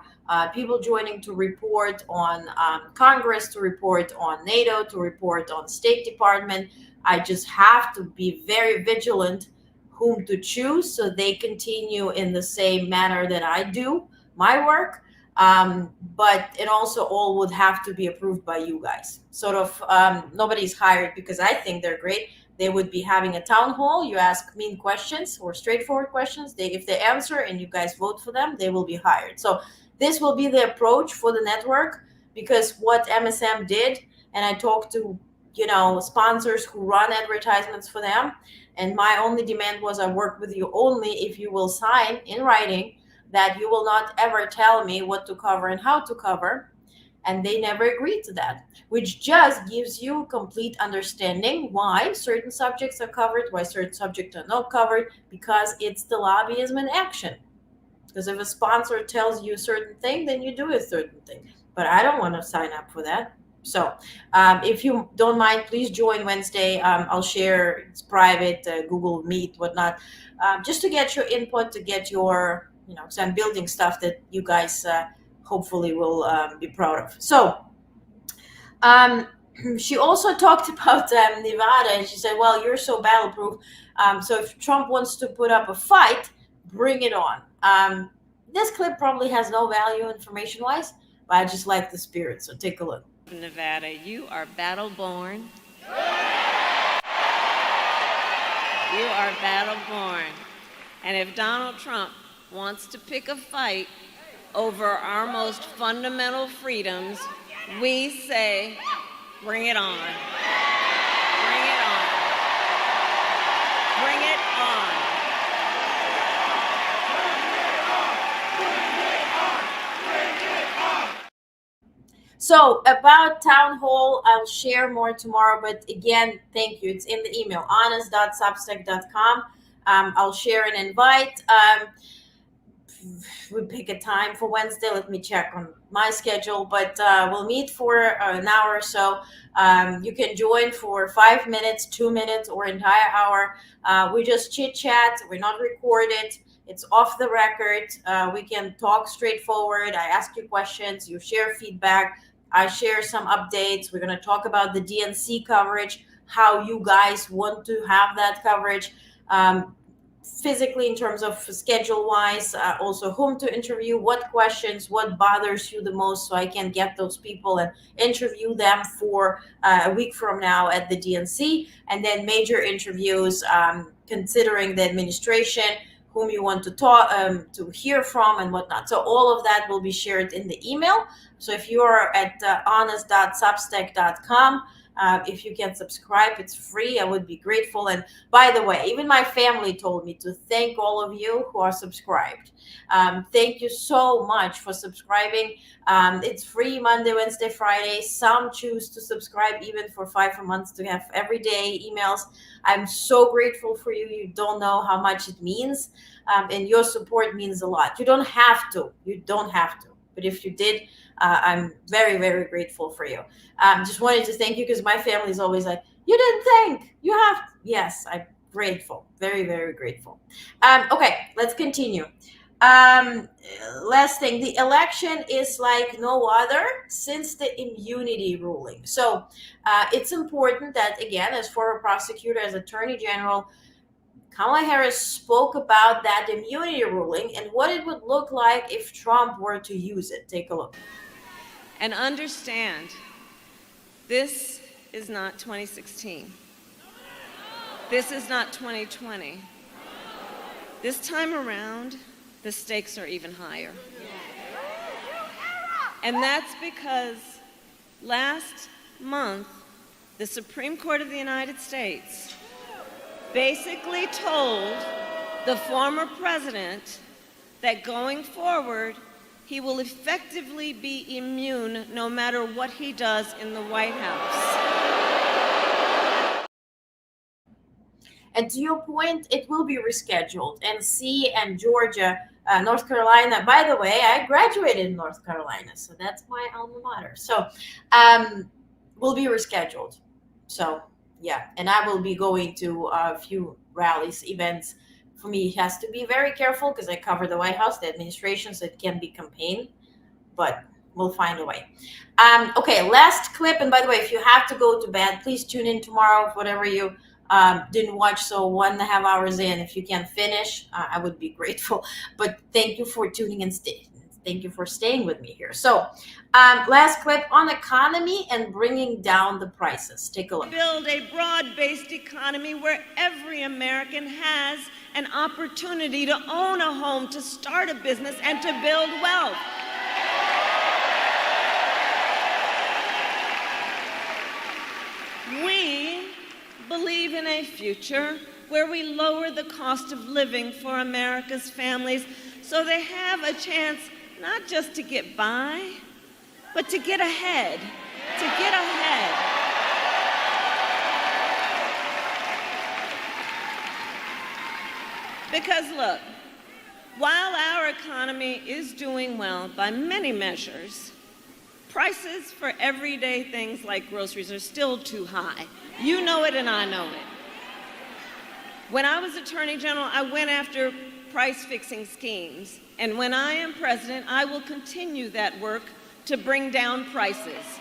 people joining to report on Congress, to report on NATO, to report on State Department. I just have to be very vigilant whom to choose so they continue in the same manner that I do my work, but it also all would have to be approved by you guys. Sort of nobody's hired because I think they're great. They would be having a town hall. You ask mean questions or straightforward questions. If they answer and you guys vote for them, they will be hired. So this will be the approach for the network, because what MSM did, and I talked to, sponsors who run advertisements for them, and my only demand was I work with you only if you will sign in writing that you will not ever tell me what to cover and how to cover. And they never agreed to that, which just gives you complete understanding why certain subjects are covered, why certain subjects are not covered, because it's the lobbyism in action. Because if a sponsor tells you a certain thing, then you do a certain thing. But I don't want to sign up for that. So if you don't mind, please join Wednesday. I'll share, it's private, Google Meet, whatnot, just to get your input, to get your, because I'm building stuff that you guys hopefully will be proud of. So she also talked about Nevada, and she said, well, you're so battle-proof. So if Trump wants to put up a fight, bring it on. This clip probably has no value information-wise, but I just like the spirit, so take a look. Nevada, you are battle-born. You are battle-born. And if Donald Trump wants to pick a fight over our most fundamental freedoms, we say, bring it on. Bring it on. Bring it on. So about town hall, I'll share more tomorrow, but again, thank you. It's in the email, onest.substack.com. I'll share an invite. We pick a time for Wednesday. Let me check on my schedule, but we'll meet for an hour or so. You can join for 5 minutes, 2 minutes, or entire hour. We just chit chat. We're not recorded. It's off the record. We can talk straightforward. I ask you questions. You share feedback. I share some updates. We're going to talk about the DNC coverage, how you guys want to have that coverage. Physically, in terms of schedule wise, also whom to interview, what questions, what bothers you the most, so I can get those people and interview them for a week from now at the DNC. And then major interviews, considering the administration, whom you want to talk to hear from and whatnot. So all of that will be shared in the email. So if you are at honest.substack.com, if you can subscribe, it's free. I would be grateful. And by the way, even my family told me to thank all of you who are subscribed. Thank you so much for subscribing. It's free Monday, Wednesday, Friday. Some choose to subscribe even for 5 months to have everyday emails. I'm so grateful for you. You don't know how much it means. And your support means a lot. You don't have to. You don't have to. But if you did, I'm very, very grateful for you. Just wanted to thank you because my family is always like, you didn't thank. You have. Yes, I'm grateful. Very, very grateful. Okay, let's continue. Last thing, the election is like no other since the immunity ruling. So it's important that, again, as former prosecutor, as attorney general, Kamala Harris spoke about that immunity ruling and what it would look like if Trump were to use it. Take a look. And understand, this is not 2016. This is not 2020. This time around, the stakes are even higher. And that's because last month, the Supreme Court of the United States basically told the former president that going forward, he will effectively be immune no matter what he does in the White House. And to your point, it will be rescheduled. NC and Georgia, North Carolina. By the way, I graduated in North Carolina, so that's my alma mater. So will be rescheduled. So yeah, and I will be going to a few rallies, events. For me, it has to be very careful because I cover the White House, the administration, so it can be campaign, but we'll find a way. Okay, last clip. And by the way, if you have to go to bed, please tune in tomorrow, whatever you didn't watch. So 1.5 hours in, if you can finish, I would be grateful. But thank you for tuning in. Thank you for staying with me here. So last clip on economy and bringing down the prices. Take a look. Build a broad-based economy where every American has an opportunity to own a home, to start a business, and to build wealth. We believe in a future where we lower the cost of living for America's families so they have a chance not just to get by, but to get ahead, to get ahead. Because look, while our economy is doing well by many measures, prices for everyday things like groceries are still too high. You know it and I know it. When I was Attorney General, I went after price-fixing schemes. And when I am president, I will continue that work to bring down prices.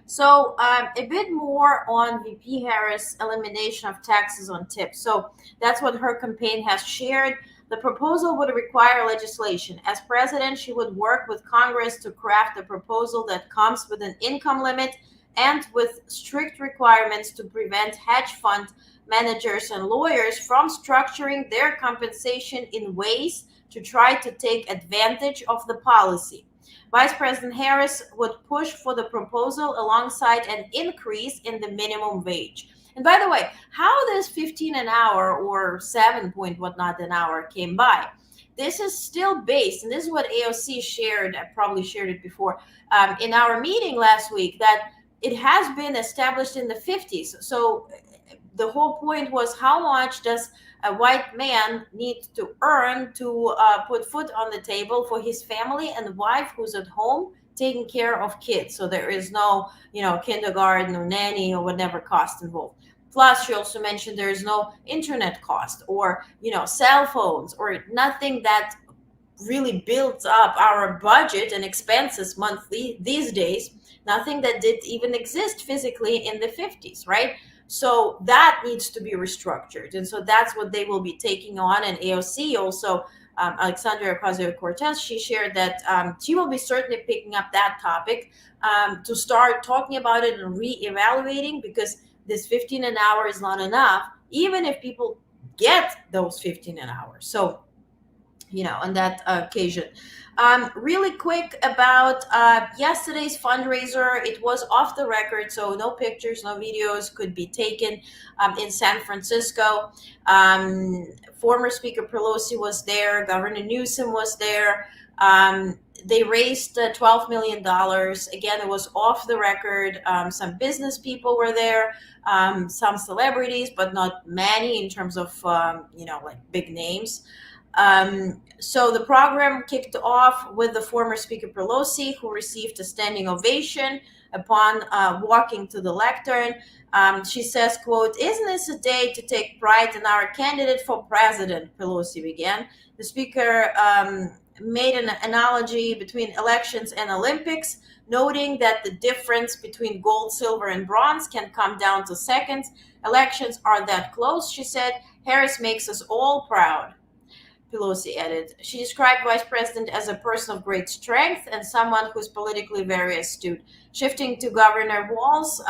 So a bit more on VP Harris' elimination of taxes on tips. So that's what her campaign has shared. The proposal would require legislation. As president, she would work with Congress to craft a proposal that comes with an income limit and with strict requirements to prevent hedge fund managers and lawyers from structuring their compensation in ways to try to take advantage of the policy. Vice President Harris would push for the proposal alongside an increase in the minimum wage. And by the way, how this 15 an hour or 7 point whatnot an hour came by, this is still based, and this is what AOC shared, I probably shared it before, in our meeting last week, that it has been established in the 50s. So the whole point was, how much does a white man need to earn to put food on the table for his family and wife who's at home taking care of kids? So there is no, kindergarten or nanny or whatever cost involved. Plus, she also mentioned there is no internet cost or, cell phones or nothing that really builds up our budget and expenses monthly these days. Nothing that did even exist physically in the 50s, right? So that needs to be restructured. And so that's what they will be taking on. And AOC also, Alexandria Ocasio-Cortez, she shared that she will be certainly picking up that topic to start talking about it and reevaluating, because this 15 an hour is not enough, even if people get those 15 an hour. So, on that occasion. Really quick about yesterday's fundraiser. It was off the record, so no pictures, no videos could be taken in San Francisco. Former Speaker Pelosi was there. Governor Newsom was there. They raised $12 million. Again, it was off the record. Some business people were there, some celebrities, but not many in terms of, like big names. So the program kicked off with the former Speaker Pelosi, who received a standing ovation upon walking to the lectern. She says, quote, "Isn't this a day to take pride in our candidate for president?" Pelosi began. The speaker made an analogy between elections and Olympics, noting that the difference between gold, silver, and bronze can come down to seconds. Elections are that close, she said. Harris makes us all proud. Pelosi added. She described Vice President as a person of great strength and someone who's politically very astute. Shifting to Governor Walz,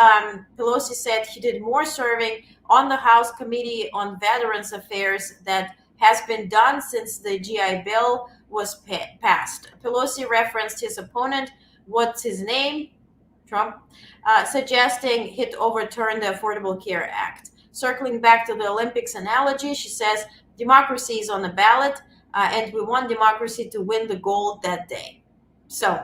Pelosi said he did more serving on the House Committee on Veterans Affairs that has been done since the GI Bill was passed. Pelosi referenced his opponent, what's his name? Trump, suggesting he'd overturn the Affordable Care Act. Circling back to the Olympics analogy, she says, democracy is on the ballot, and we want democracy to win the gold that day. So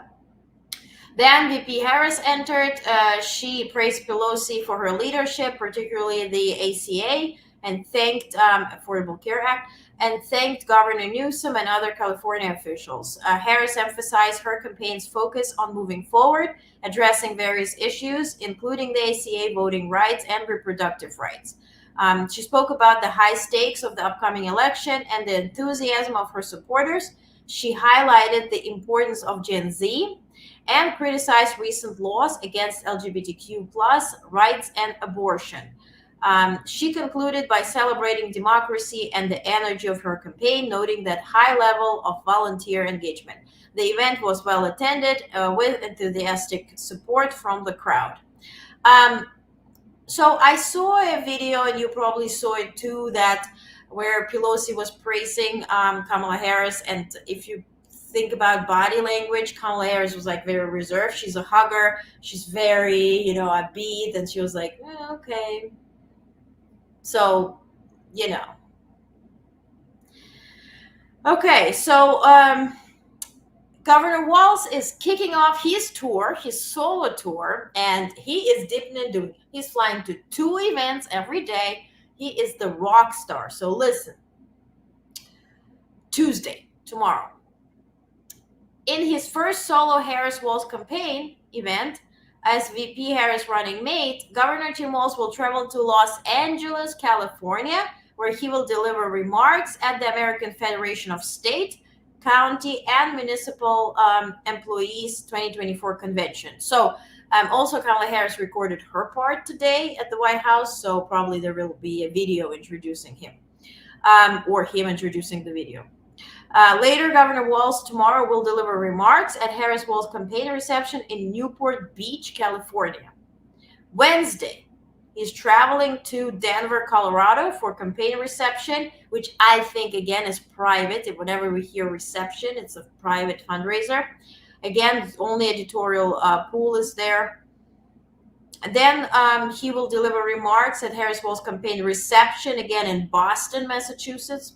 then VP Harris entered. She praised Pelosi for her leadership, particularly the ACA, and thanked Affordable Care Act, and thanked Governor Newsom and other California officials. Harris emphasized her campaign's focus on moving forward, addressing various issues, including the ACA, voting rights, and reproductive rights. She spoke about the high stakes of the upcoming election and the enthusiasm of her supporters. She highlighted the importance of Gen Z and criticized recent laws against LGBTQ+ rights and abortion. She concluded by celebrating democracy and the energy of her campaign, noting that high level of volunteer engagement. The event was well attended with enthusiastic support from the crowd. So I saw a video, and you probably saw it too, that where Pelosi was praising Kamala Harris. And if you think about body language, Kamala Harris was like very reserved. She's a hugger. She's very, upbeat. And she was like, okay. So, Okay, so Governor Walz is kicking off his tour, his solo tour, and he is dipping and doing. He's flying to 2 events every day. He is the rock star. So listen, Tuesday, tomorrow. In his first solo Harris-Walz campaign event as VP Harris running mate, Governor Tim Walz will travel to Los Angeles, California, where he will deliver remarks at the American Federation of State, County, and Municipal Employees 2024 convention. So also Kamala Harris recorded her part today at the White House, so probably there will be a video introducing him, or him introducing the video. Later, Governor Walz tomorrow will deliver remarks at Harris-Walz campaign reception in Newport Beach, California. Wednesday, he's traveling to Denver, Colorado for campaign reception, which I think, again, is private. Whenever we hear reception, it's a private fundraiser. Again, only editorial pool is there. And then he will deliver remarks at Harris-Walz campaign reception, again, in Boston, Massachusetts.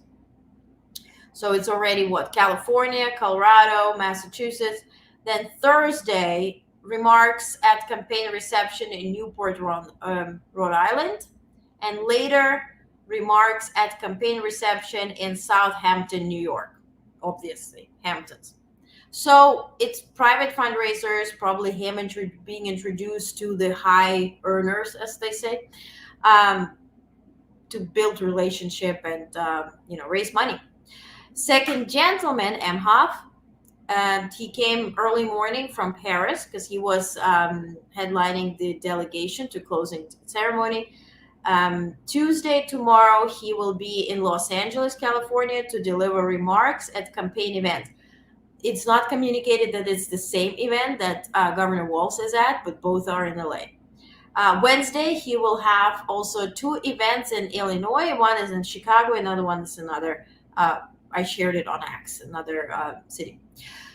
So it's already California, Colorado, Massachusetts. Then Thursday, remarks at campaign reception in Newport, Rhode Island. And later, remarks at campaign reception in Southampton, New York. Obviously, Hamptons. So it's private fundraisers, probably him being introduced to the high earners, as they say, to build relationship and raise money. Second gentleman, Emhoff, he came early morning from Paris because he was headlining the delegation to closing ceremony. Tuesday, tomorrow, he will be in Los Angeles, California to deliver remarks at campaign events. It's not communicated that it's the same event that Governor Walz is at, but both are in LA. Wednesday, he will have also 2 events in Illinois. One is in Chicago, another one is another I shared it on X, another city.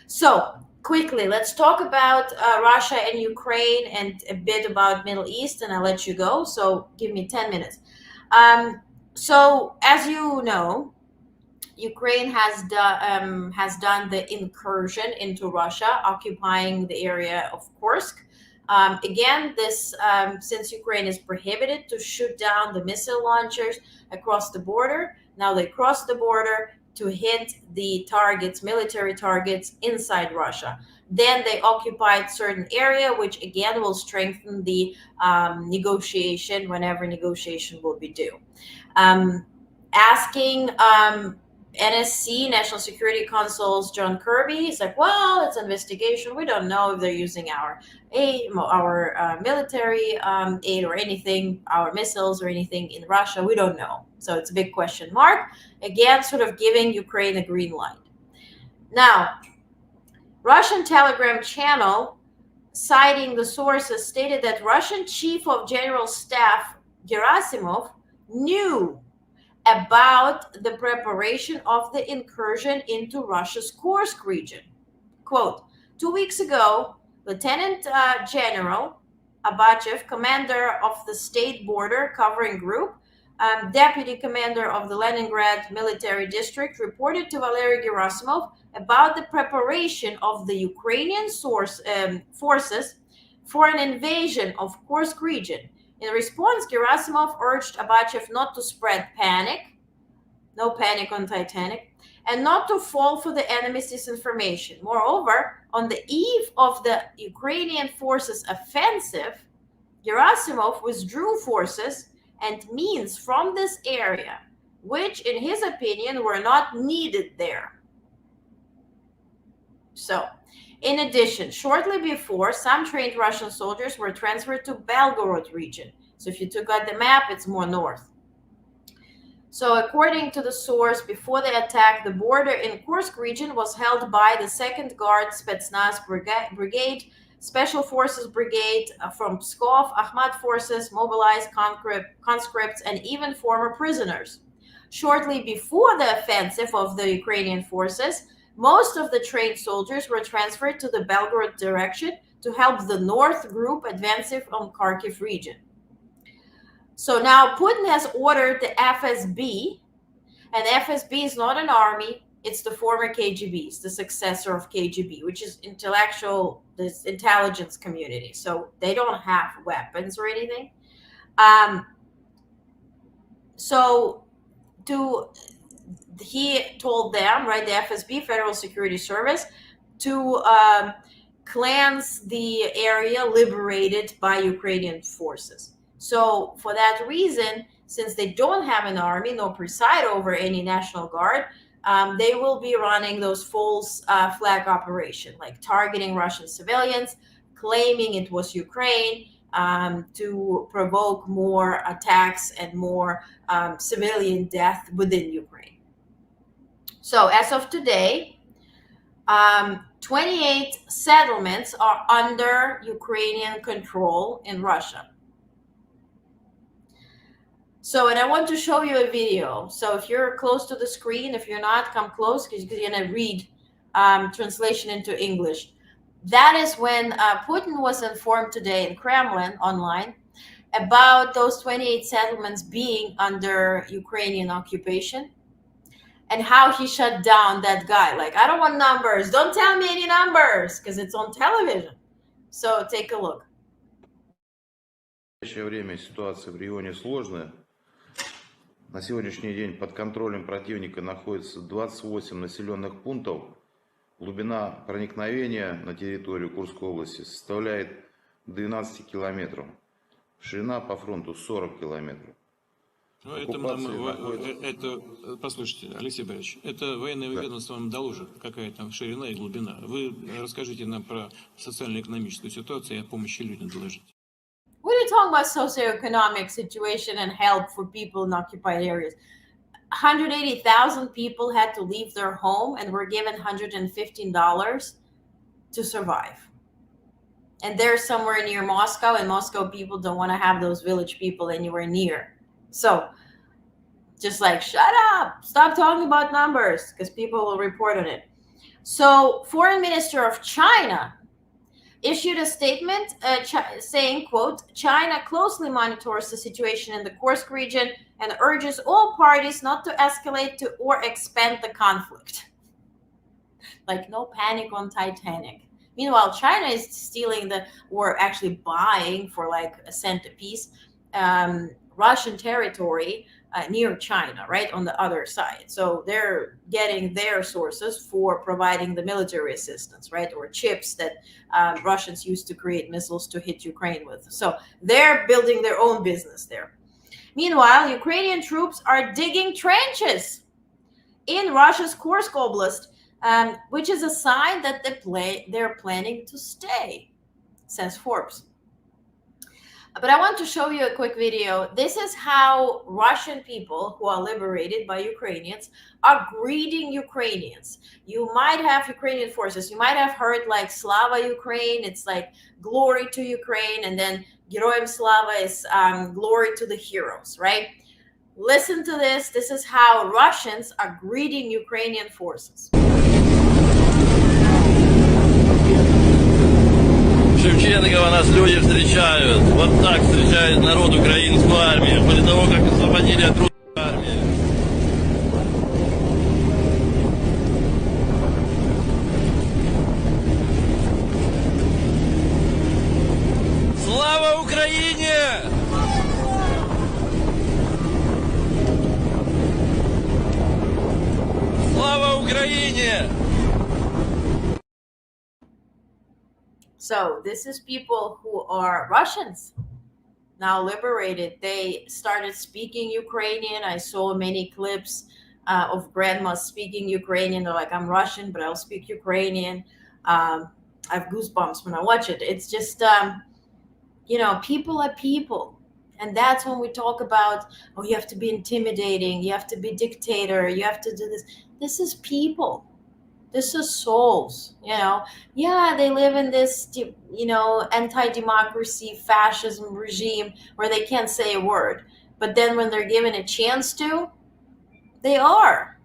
So quickly, let's talk about Russia and Ukraine and a bit about Middle East, and I'll let you go. So give me 10 minutes. So as you know, Ukraine has done the incursion into Russia, occupying the area of Kursk. Again, this since Ukraine is prohibited to shoot down the missile launchers across the border, now they cross the border to hit the targets, military targets inside Russia. Then they occupied certain area, which again will strengthen the negotiation whenever negotiation will be due. Asking NSC, National Security Consul's John Kirby, he's like, well, it's an investigation. We don't know if they're using our aid, our military aid or anything, our missiles or anything in Russia. We don't know. So it's a big question mark. Again, sort of giving Ukraine a green light. Now, Russian Telegram channel, citing the sources, stated that Russian Chief of General Staff Gerasimov knew about the preparation of the incursion into Russia's Kursk region. Quote, 2 weeks ago, Lieutenant General Abachev, commander of the State Border Covering Group, deputy commander of the Leningrad Military District, reported to Valery Gerasimov about the preparation of the Ukrainian forces for an invasion of Kursk region. In response, Gerasimov urged Abachev not to spread panic, no panic on Titanic, and not to fall for the enemy's disinformation. Moreover, on the eve of the Ukrainian forces' offensive, Gerasimov withdrew forces and means from this area, which, in his opinion, were not needed there. So, in addition, shortly before, some trained Russian soldiers were transferred to Belgorod region. So if you took out the map, it's more north. So according to the source, before the attack, the border in Kursk region was held by the 2nd Guard Spetsnaz Brigade, Special Forces Brigade from Pskov, Akhmat forces, mobilized conscripts, and even former prisoners. Shortly before the offensive of the Ukrainian forces, most of the trained soldiers were transferred to the Belgorod direction to help the North Group advancing on Kharkiv region. So now Putin has ordered the FSB, and FSB is not an army, it's the former KGB, it's the successor of KGB, which is this intelligence community. So they don't have weapons or anything. So he told them, right, the FSB, Federal Security Service, to cleanse the area liberated by Ukrainian forces. So for that reason, since they don't have an army, nor preside over any National Guard, they will be running those false flag operation, like targeting Russian civilians, claiming it was Ukraine, to provoke more attacks and more civilian death within Ukraine. So as of today, 28 settlements are under Ukrainian control in Russia. So, and I want to show you a video. So if you're close to the screen, if you're not, come close, because you're going to read translation into English. That is when Putin was informed today in Kremlin online about those 28 settlements being under Ukrainian occupation, and how he shut down that guy. Like, I don't want numbers. Don't tell me any numbers, because it's on television. So take a look. В настоящее время ситуация в регионе сложная. На сегодняшний день под контролем противника находится 28 населенных пунктов. Глубина проникновения на территорию Курской области составляет 12 километров. Ширина по фронту 40 километров. Это, послушайте, Алексей Борисович, это военное ведомство вам доложит, какая там ширина и глубина. Вы расскажите нам про социально-экономическую ситуацию и о помощи людям доложите. What are you talking about socioeconomic situation and help for people in occupied areas? 180,000 people had to leave their home and were given $115 to survive. And they're somewhere near Moscow, and Moscow people don't want to have those village people anywhere near. So just like, shut up, stop talking about numbers, because people will report on it. So Foreign Minister of China issued a statement saying, quote, China closely monitors the situation in the Kursk region and urges all parties not to escalate to or expand the conflict. Like, no panic on Titanic. Meanwhile, China is stealing or actually buying for like a cent a piece, Russian territory near China, right, on the other side. So they're getting their sources for providing the military assistance, right, or chips that Russians use to create missiles to hit Ukraine with. So they're building their own business there. Meanwhile, Ukrainian troops are digging trenches in Russia's Kursk Oblast, which is a sign that they're planning to stay, says Forbes. But I want to show you a quick video. This is how Russian people who are liberated by Ukrainians are greeting Ukrainians. You might have Ukrainian forces. You might have heard like Slava Ukraine. It's like glory to Ukraine. And then Geroyam Slava is glory to the heroes, right? Listen to this. This is how Russians are greeting Ukrainian forces. Шевченкова нас люди встречают. Вот так встречает народ украинскую армию. После того, как освободили от русской армии. Слава Украине! Слава Украине! So this is people who are Russians, now liberated. They started speaking Ukrainian. I saw many clips of grandmas speaking Ukrainian. They're like, I'm Russian, but I'll speak Ukrainian. I have goosebumps when I watch it. It's just, you know, people are people. And that's when we talk about, oh, you have to be intimidating. You have to be dictator. You have to do this. This is people. This is souls, you know. Yeah, they live in this, you know, anti-democracy, fascism regime where they can't say a word. But then when they're given a chance to, they are.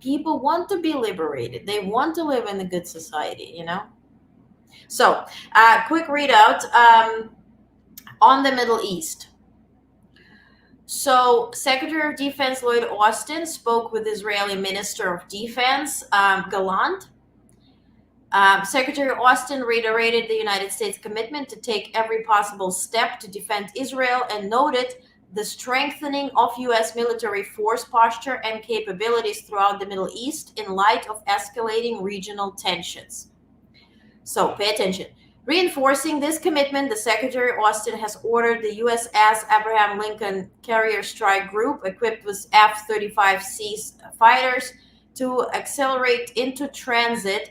People want to be liberated. They want to live in a good society, you know. So, quick readout on the Middle East. So Secretary of Defense Lloyd Austin spoke with Israeli Minister of Defense, Gallant. Secretary Austin reiterated the United States' commitment to take every possible step to defend Israel and noted the strengthening of U.S. military force posture and capabilities throughout the Middle East in light of escalating regional tensions. So pay attention. Reinforcing this commitment, the Secretary Austin has ordered the USS Abraham Lincoln Carrier Strike Group, equipped with F-35C fighters, to accelerate into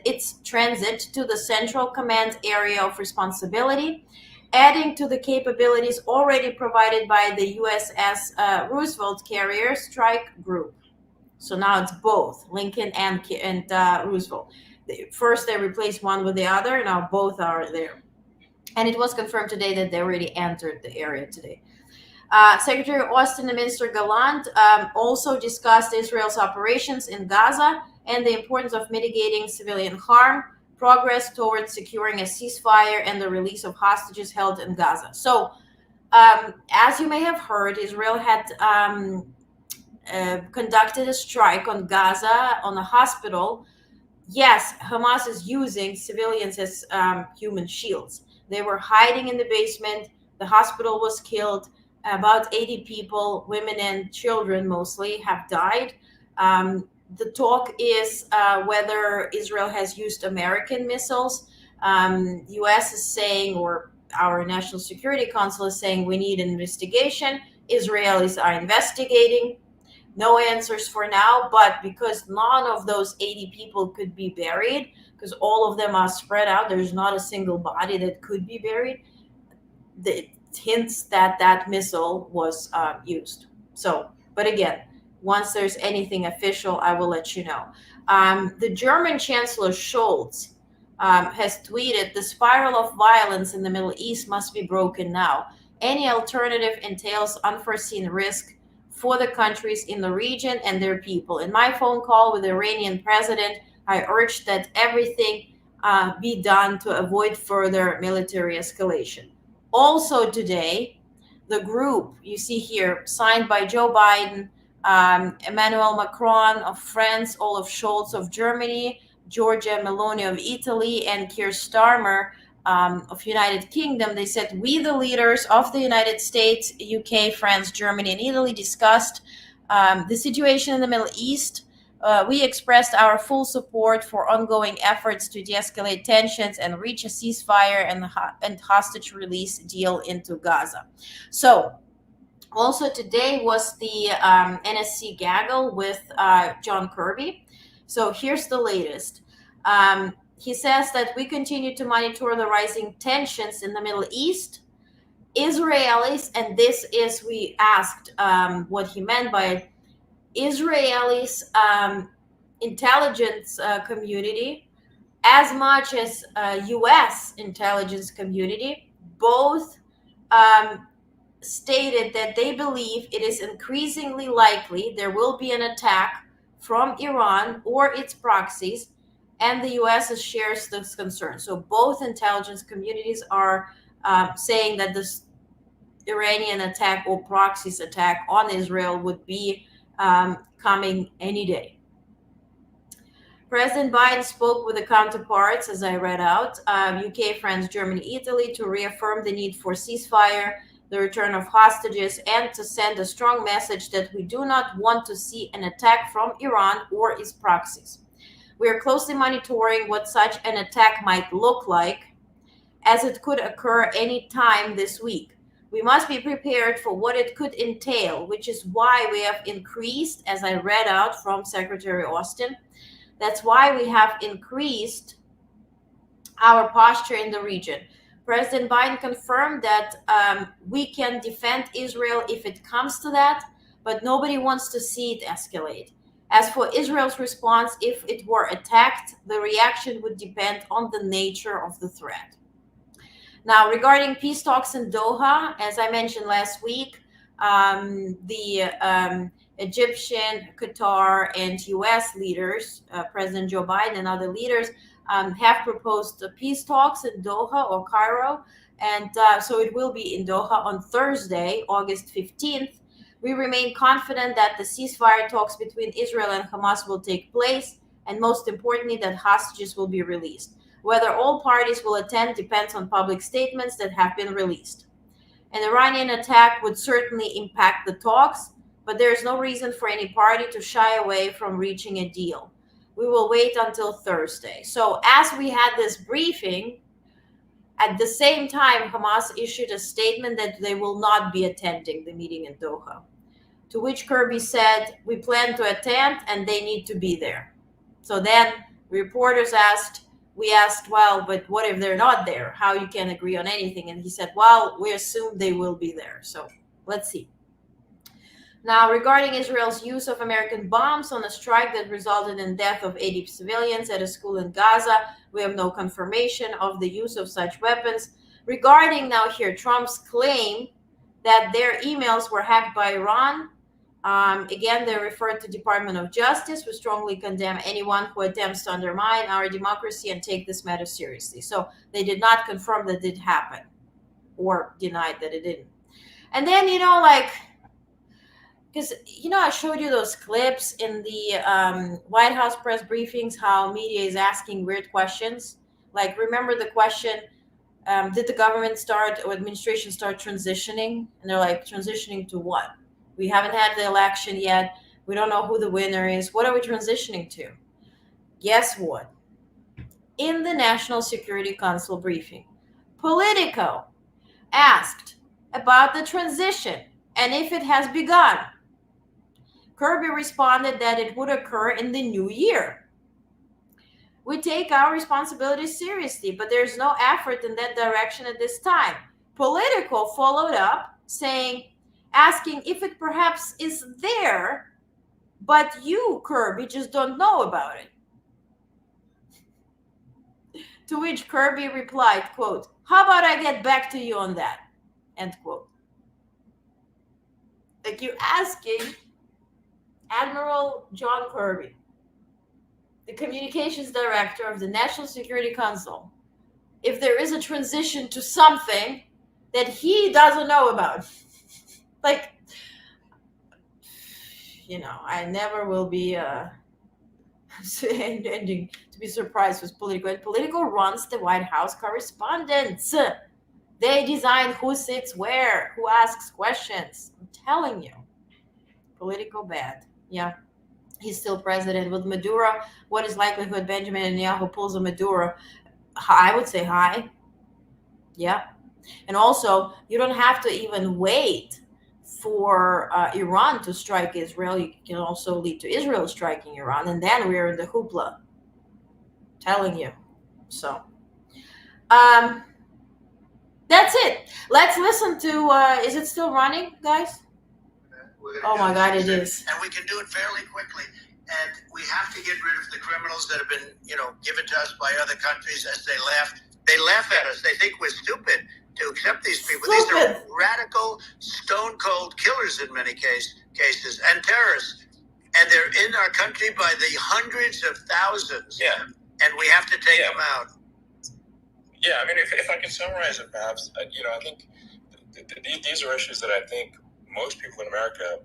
its transit to the Central Command area of responsibility, adding to the capabilities already provided by the USS Roosevelt Carrier Strike Group. So now it's both Lincoln and Roosevelt. First, they replaced one with the other. Now both are there. And it was confirmed today that they already entered the area today. Secretary Austin and Minister Gallant also discussed Israel's operations in Gaza and the importance of mitigating civilian harm, progress towards securing a ceasefire, and the release of hostages held in Gaza. So, as you may have heard, Israel had conducted a strike on Gaza, on a hospital. Yes, Hamas is using civilians as human shields. They were hiding in the basement. The hospital was killed. About 80 people, women and children mostly, have died. The talk is whether Israel has used American missiles. U.S. is saying, or our National Security Council is saying, we need an investigation. Israelis are investigating. No answers for now, but because none of those 80 people could be buried, because all of them are spread out, there's not a single body that could be buried, it hints that that missile was used. So, but again, once there's anything official, I will let you know. The German Chancellor Scholz has tweeted, the spiral of violence in the Middle East must be broken now. Any alternative entails unforeseen risk for the countries in the region and their people. In my phone call with the Iranian president, I urged that everything be done to avoid further military escalation. Also today, the group you see here, signed by Joe Biden, Emmanuel Macron of France, Olaf Scholz of Germany, Giorgia Meloni of Italy, and Keir Starmer of United Kingdom, they said, we, the leaders of the United States, UK, France, Germany, and Italy, discussed the situation in the Middle East. We expressed our full support for ongoing efforts to de-escalate tensions and reach a ceasefire and hostage release deal into Gaza. So also today was the NSC gaggle with John Kirby. So here's the latest. He says that we continue to monitor the rising tensions in the Middle East. Israelis, and this is, we asked what he meant by it, Israelis intelligence community, as much as U.S. intelligence community, both stated that they believe it is increasingly likely there will be an attack from Iran or its proxies, and the U.S. shares this concern. So both intelligence communities are saying that this Iranian attack or proxies attack on Israel would be coming any day. President Biden spoke with the counterparts, as I read out, UK, France, Germany, Italy, to reaffirm the need for ceasefire, the return of hostages, and to send a strong message that we do not want to see an attack from Iran or its proxies. We are closely monitoring what such an attack might look like, as it could occur any time this week. We must be prepared for what it could entail, which is why we have increased, as I read out from Secretary Austin, that's why we have increased our posture in the region. President Biden confirmed that we can defend Israel if it comes to that, but nobody wants to see it escalate. As for Israel's response, if it were attacked, the reaction would depend on the nature of the threat. Now, regarding peace talks in Doha, as I mentioned last week, the Egyptian, Qatar, and U.S. leaders, President Joe Biden and other leaders, have proposed peace talks in Doha or Cairo, and so it will be in Doha on Thursday, August 15th. We remain confident that the ceasefire talks between Israel and Hamas will take place, and most importantly, that hostages will be released. Whether all parties will attend depends on public statements that have been released. An Iranian attack would certainly impact the talks, but there is no reason for any party to shy away from reaching a deal. We will wait until Thursday. So as we had this briefing, at the same time, Hamas issued a statement that they will not be attending the meeting in Doha, to which Kirby said, we plan to attend and they need to be there. So then reporters we asked, well, but what if they're not there? How you can agree on anything? And he said, well, we assume they will be there. So let's see. Now, regarding Israel's use of American bombs on a strike that resulted in death of 80 civilians at a school in Gaza, we have no confirmation of the use of such weapons. Regarding now here, Trump's claim that their emails were hacked by Iran, again, they refer to Department of Justice. We strongly condemn anyone who attempts to undermine our democracy and take this matter seriously. So they did not confirm that it happened or denied that it didn't. And then, because, I showed you those clips in the White House press briefings, how media is asking weird questions. Like, remember the question, did the government or administration start transitioning? And they're like, transitioning to what? We haven't had the election yet. We don't know who the winner is. What are we transitioning to? Guess what? In the National Security Council briefing, Politico asked about the transition and if it has begun. Kirby responded that it would occur in the new year. We take our responsibilities seriously, but there's no effort in that direction at this time. Politico followed up asking if it perhaps is there, but you, Kirby, just don't know about it. To which Kirby replied, quote, how about I get back to you on that, end quote. Like, you're asking Admiral John Kirby, the communications director of the National Security Council, if there is a transition to something that he doesn't know about. Like, I never will be ending to be surprised with Politico. Politico runs the White House correspondence. They decide who sits where, who asks questions. I'm telling you, Politico bad. Yeah, he's still president. With Maduro, what is likelihood Benjamin Netanyahu pulls a Maduro? I would say high. Yeah. And also, you don't have to even wait for Iran to strike Israel. You can also lead to Israel striking Iran, and then we're in the hoopla. Telling you. So, that's it. Let's listen to, is it still running, guys? Oh my God, it is. And we can do it fairly quickly. And we have to get rid of the criminals that have been, given to us by other countries as they laugh. They laugh at us. They think we're stupid to accept these people. These are radical, stone-cold killers in many cases, and terrorists. And they're in our country by the hundreds of thousands. Yeah. And we have to take them out. Yeah, I mean, if I can summarize it, perhaps, I think these are issues that I think most people in America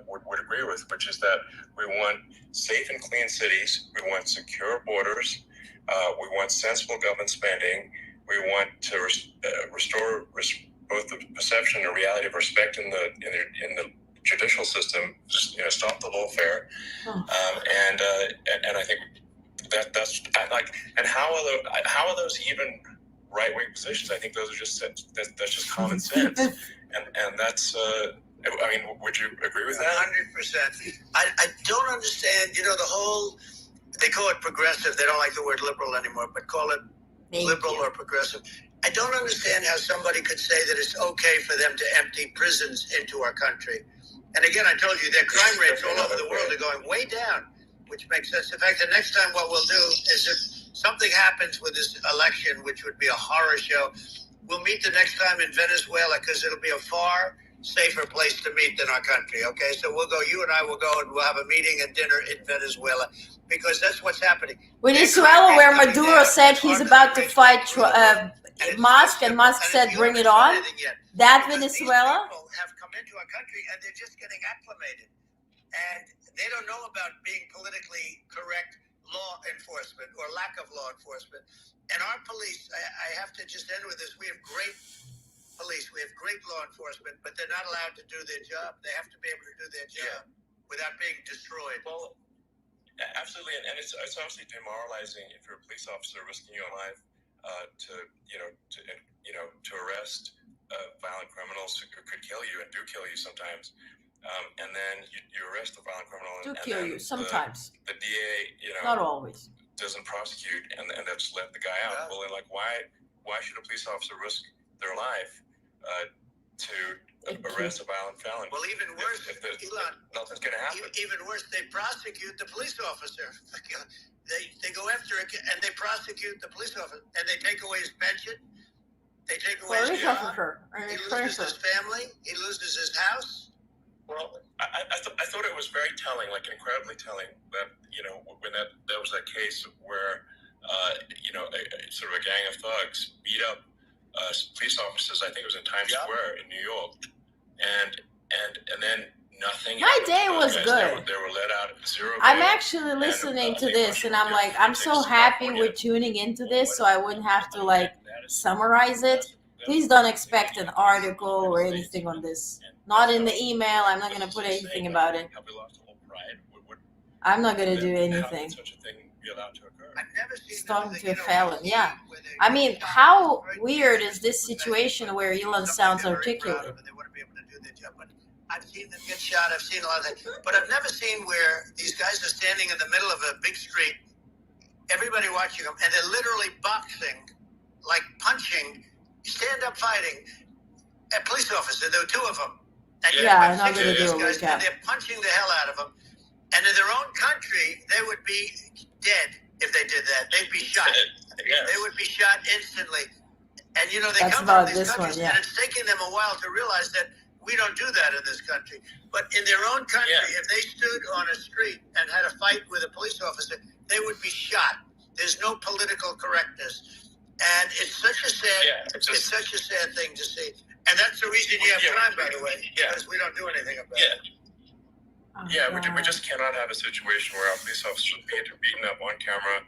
would agree with, which is that we want safe and clean cities, we want secure borders, we want sensible government spending, we want to restore both the perception and reality of respect in the judicial system, just stop the lawfare, and I think that's like, and how are those even right-wing positions? I think those are that's just common sense, and that's. I mean, would you agree with that? 100%. I don't understand, the whole, they call it progressive. They don't like the word liberal anymore, but call it liberal or progressive. I don't understand how somebody could say that it's okay for them to empty prisons into our country. And again, I told you, their crime rates all over the world are going way down, which makes sense. In fact, the next time what we'll do is if something happens with this election, which would be a horror show, we'll meet the next time in Venezuela because it'll be a far safer place to meet than our country, okay? So you and I will go and we'll have a meeting and dinner in Venezuela because that's what's happening. Venezuela, where Maduro said he's about to fight Musk, and Musk said, bring it on. That Venezuela? People have come into our country and they're just getting acclimated. And they don't know about being politically correct law enforcement or lack of law enforcement. And our police, I have to just end with this, we have great police. We have great law enforcement, but they're not allowed to do their job. They have to be able to do their job without being destroyed. Well, absolutely, and it's obviously demoralizing if you're a police officer risking your life to arrest violent criminals who could kill you and do kill you sometimes, and then you arrest a violent criminal Do and kill then you sometimes. The DA, Not always. doesn't prosecute and they just let the guy out. Well, then, like, why should a police officer risk their life to arrest a violent felon? Well, even worse, Elon, nothing's going to happen. Even worse, they prosecute the police officer. They go after it and they prosecute the police officer and they take away his pension. They take away his job. He loses his family. He loses his house. Well, I thought it was very telling, like incredibly telling, that when that was that case where sort of a gang of thugs beat up police officers. I think it was in Times Square in New York, and then nothing. My day was good. They were let out at 0. I'm actually listening to this, and I'm like, I'm so happy we're tuning into this, so I wouldn't have to like summarize it. Please don't expect an article or anything on this. Not in the email. I'm not going to put anything about it. I'm not going to do anything. Just talking to a felon, yeah. I mean, how weird is this situation where Elon sounds articulate? I've seen them get shot. I've seen a lot of things. But I've never seen where these guys are standing in the middle of a big street, everybody watching them, and they're literally boxing, like punching, stand-up fighting. A police officer, there were 2 of them. And I'm not going to do a guys, recap. and they're punching the hell out of them. And in their own country, they would be dead if they did that. They'd be shot. They would be shot instantly. And, they That's come about from these this one, countries, yeah. and it's taking them a while to realize that we don't do that in this country. But in their own country, if they stood on a street and had a fight with a police officer, they would be shot. There's no political correctness. And it's such a sad, it's such a sad thing to see. And that's the reason you have crime, by the way, because we don't do anything about it. We just cannot have a situation where our police officers are beaten up on camera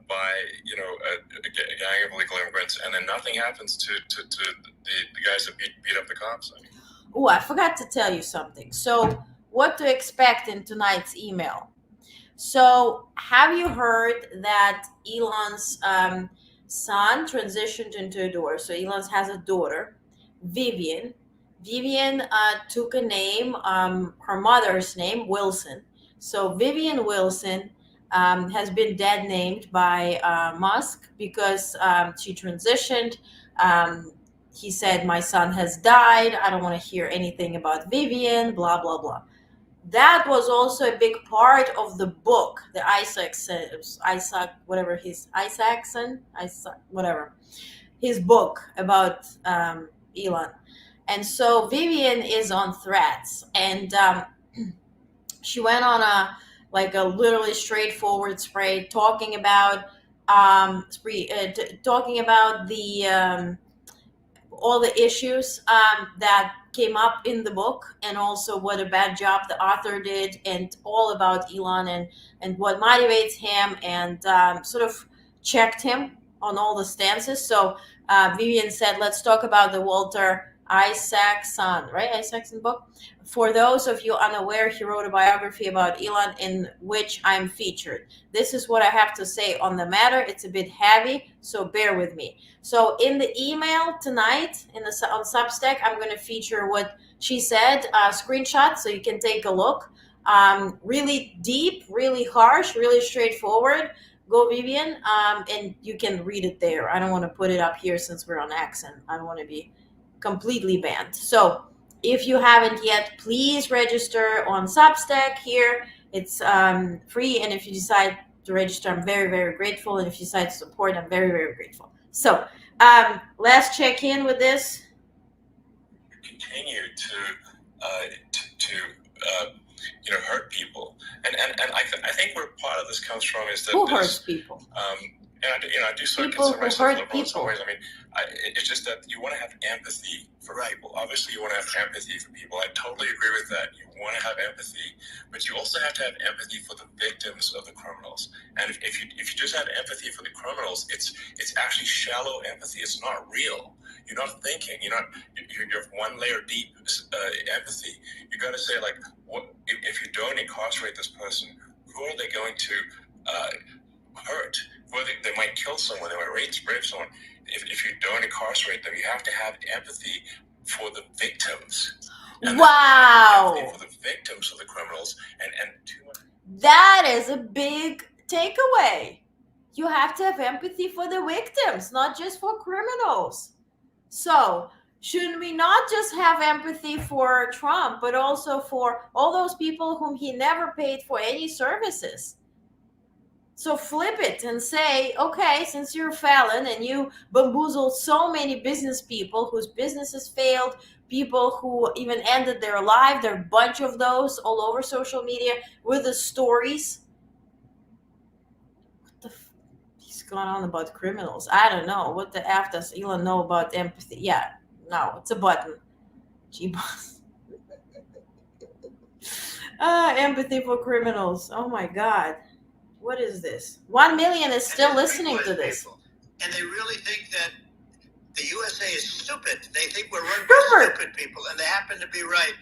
by a gang of illegal immigrants, and then nothing happens to the guys that beat up the cops. I mean. Oh, I forgot to tell you something. So, what to expect in tonight's email? So, have you heard that Elon's son transitioned into a daughter? So, Elon has a daughter, Vivian. Vivian took a name, her mother's name, Wilson. So, Vivian Wilson has been dead named by Musk because she transitioned. He said, my son has died. I don't want to hear anything about Vivian, blah, blah, blah. That was also a big part of the book, the his book about Elon. And so Vivian is on Threads, and she went on a literally straightforward spree talking about the all the issues that came up in the book, and also what a bad job the author did, and all about Elon and what motivates him, and sort of checked him on all the stances. So Vivian said, let's talk about the Walter Isaacson, right? Isaacson book. For those of you unaware, he wrote a biography about Elon in which I'm featured. This is what I have to say on the matter. It's a bit heavy, so bear with me. So in the email tonight, on Substack, I'm going to feature what she said, screenshot, so you can take a look. Really deep, really harsh, really straightforward. Go, Vivian, and you can read it there. I don't want to put it up here since we're on Accent. I don't want to be completely banned. So if you haven't yet, please register on Substack here. It's free, and if you decide to register, I'm very, very grateful. And if you decide to support, I'm very, very grateful. So let's check in with this. Continue to hurt people, and I think where part of this comes from is that who hurts people. And I do sort of people consider myself liberal people. in some ways. I mean, it's just that you want to have empathy for people. Obviously, you want to have empathy for people. I totally agree with that. You want to have empathy, but you also have to have empathy for the victims of the criminals. And if you just have empathy for the criminals, it's actually shallow empathy. It's not real. You're not thinking. You're one layer deep empathy. You got to say, like, what if you don't incarcerate this person? Who are they going to hurt? They might kill someone. They might rape someone. If you don't incarcerate them, you have to have empathy for the victims. Wow. For the victims of the criminals, and that is a big takeaway. You have to have empathy for the victims, not just for criminals. So shouldn't we not just have empathy for Trump, but also for all those people whom he never paid for any services? So flip it and say, okay, since you're a felon and you bamboozled so many business people whose businesses failed, people who even ended their life, there are a bunch of those all over social media with the stories. What the he's going on about criminals? I don't know. What the F does Elon know about empathy? Yeah, no, it's a button. G-boss. Empathy for criminals. Oh my God. What is this? 1 million is still listening to this. And they really think that the USA is stupid. They think we're run by stupid people, and they happen to be right.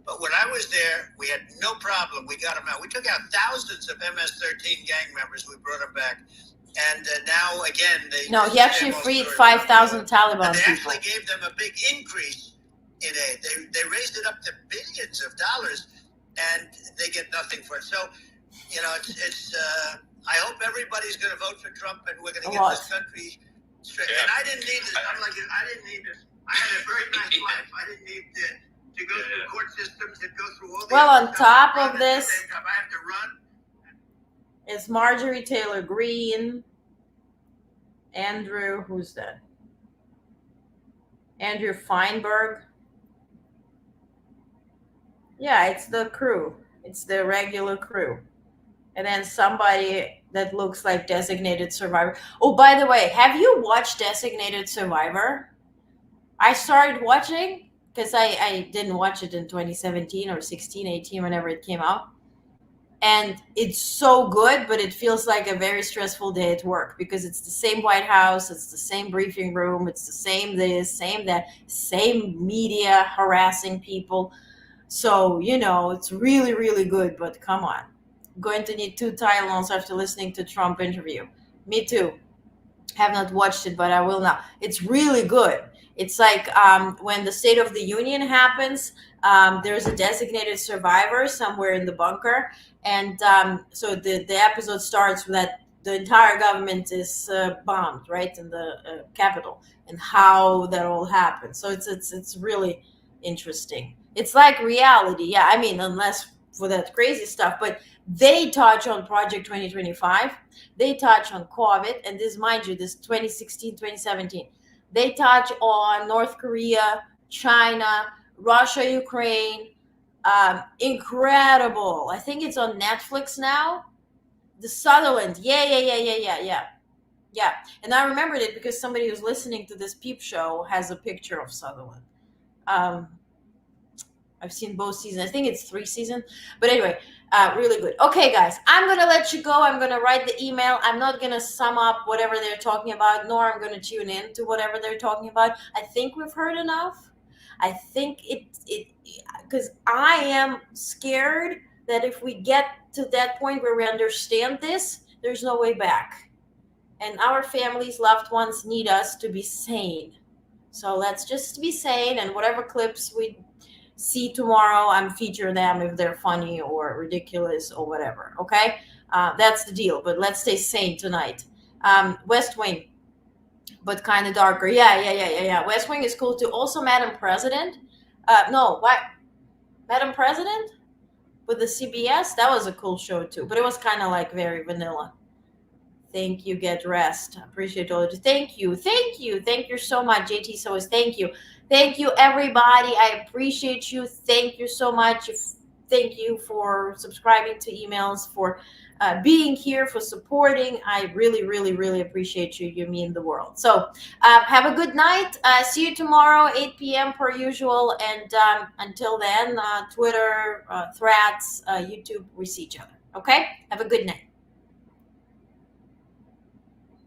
But when I was there, we had no problem. We got them out. We took out thousands of MS-13 gang members. We brought them back. And now, again, he actually freed 5,000 Taliban they people. actually gave them a big increase in aid. They raised it up to billions of dollars, and they get nothing for it. So, I hope everybody's going to vote for Trump, and we're going to get this country straight. And I didn't need this. I'm like, I didn't need this. I had a very nice life. I didn't need to go through court systems and go through all the on top of this, I have to run. It's Marjorie Taylor Greene, Andrew, who's that? Andrew Feinberg. Yeah, it's the crew. It's the regular crew. And then somebody that looks like Designated Survivor. Oh, by the way, have you watched Designated Survivor? I started watching because I didn't watch it in 2017 or 16, 18, whenever it came out. And it's so good, but it feels like a very stressful day at work because it's the same White House, it's the same briefing room, it's the same this, same that, same media harassing people. So, it's really, really good, but come on. I'm going to need 2 Tylenols after listening to Trump interview. Me too. Have not watched it, but I will now. It's really good. It's like when the State of the Union happens, there's a designated survivor somewhere in the bunker. And so the episode starts with that the entire government is bombed, right, in the Capitol, and how that all happened. So it's really interesting. It's like reality. Yeah, I mean, unless for that crazy stuff, but they touch on Project 2025. They touch on COVID. And this, mind you, this 2016, 2017. They touch on North Korea, China, Russia, Ukraine. Incredible. I think it's on Netflix now. The Sutherland. Yeah. And I remembered it because somebody who's listening to this Peep Show has a picture of Sutherland. I've seen both seasons. I think it's 3 seasons. But anyway, really good. Okay, guys, I'm going to let you go. I'm going to write the email. I'm not going to sum up whatever they're talking about, nor I'm going to tune in to whatever they're talking about. I think we've heard enough. I think because I am scared that if we get to that point where we understand this, there's no way back. And our families, loved ones need us to be sane. So let's just be sane, and whatever clips we see tomorrow, I'm feature them if they're funny or ridiculous or whatever. Okay, that's the deal. But let's stay sane tonight. West Wing, but kind of darker. Yeah. West Wing is cool too. Also, Madam President. No, what? Madam President with the CBS. That was a cool show too, but it was kind of like very vanilla. Thank you. Get rest. Appreciate all of you. Thank you so much, JT. So is thank you. Thank you, everybody. I appreciate you. Thank you so much. Thank you for subscribing to emails, for being here, for supporting. I really, really, really appreciate you. You mean the world. So have a good night. See you tomorrow, 8 p.m. per usual. And until then, Twitter, Threads, YouTube, we see each other. Okay? Have a good night.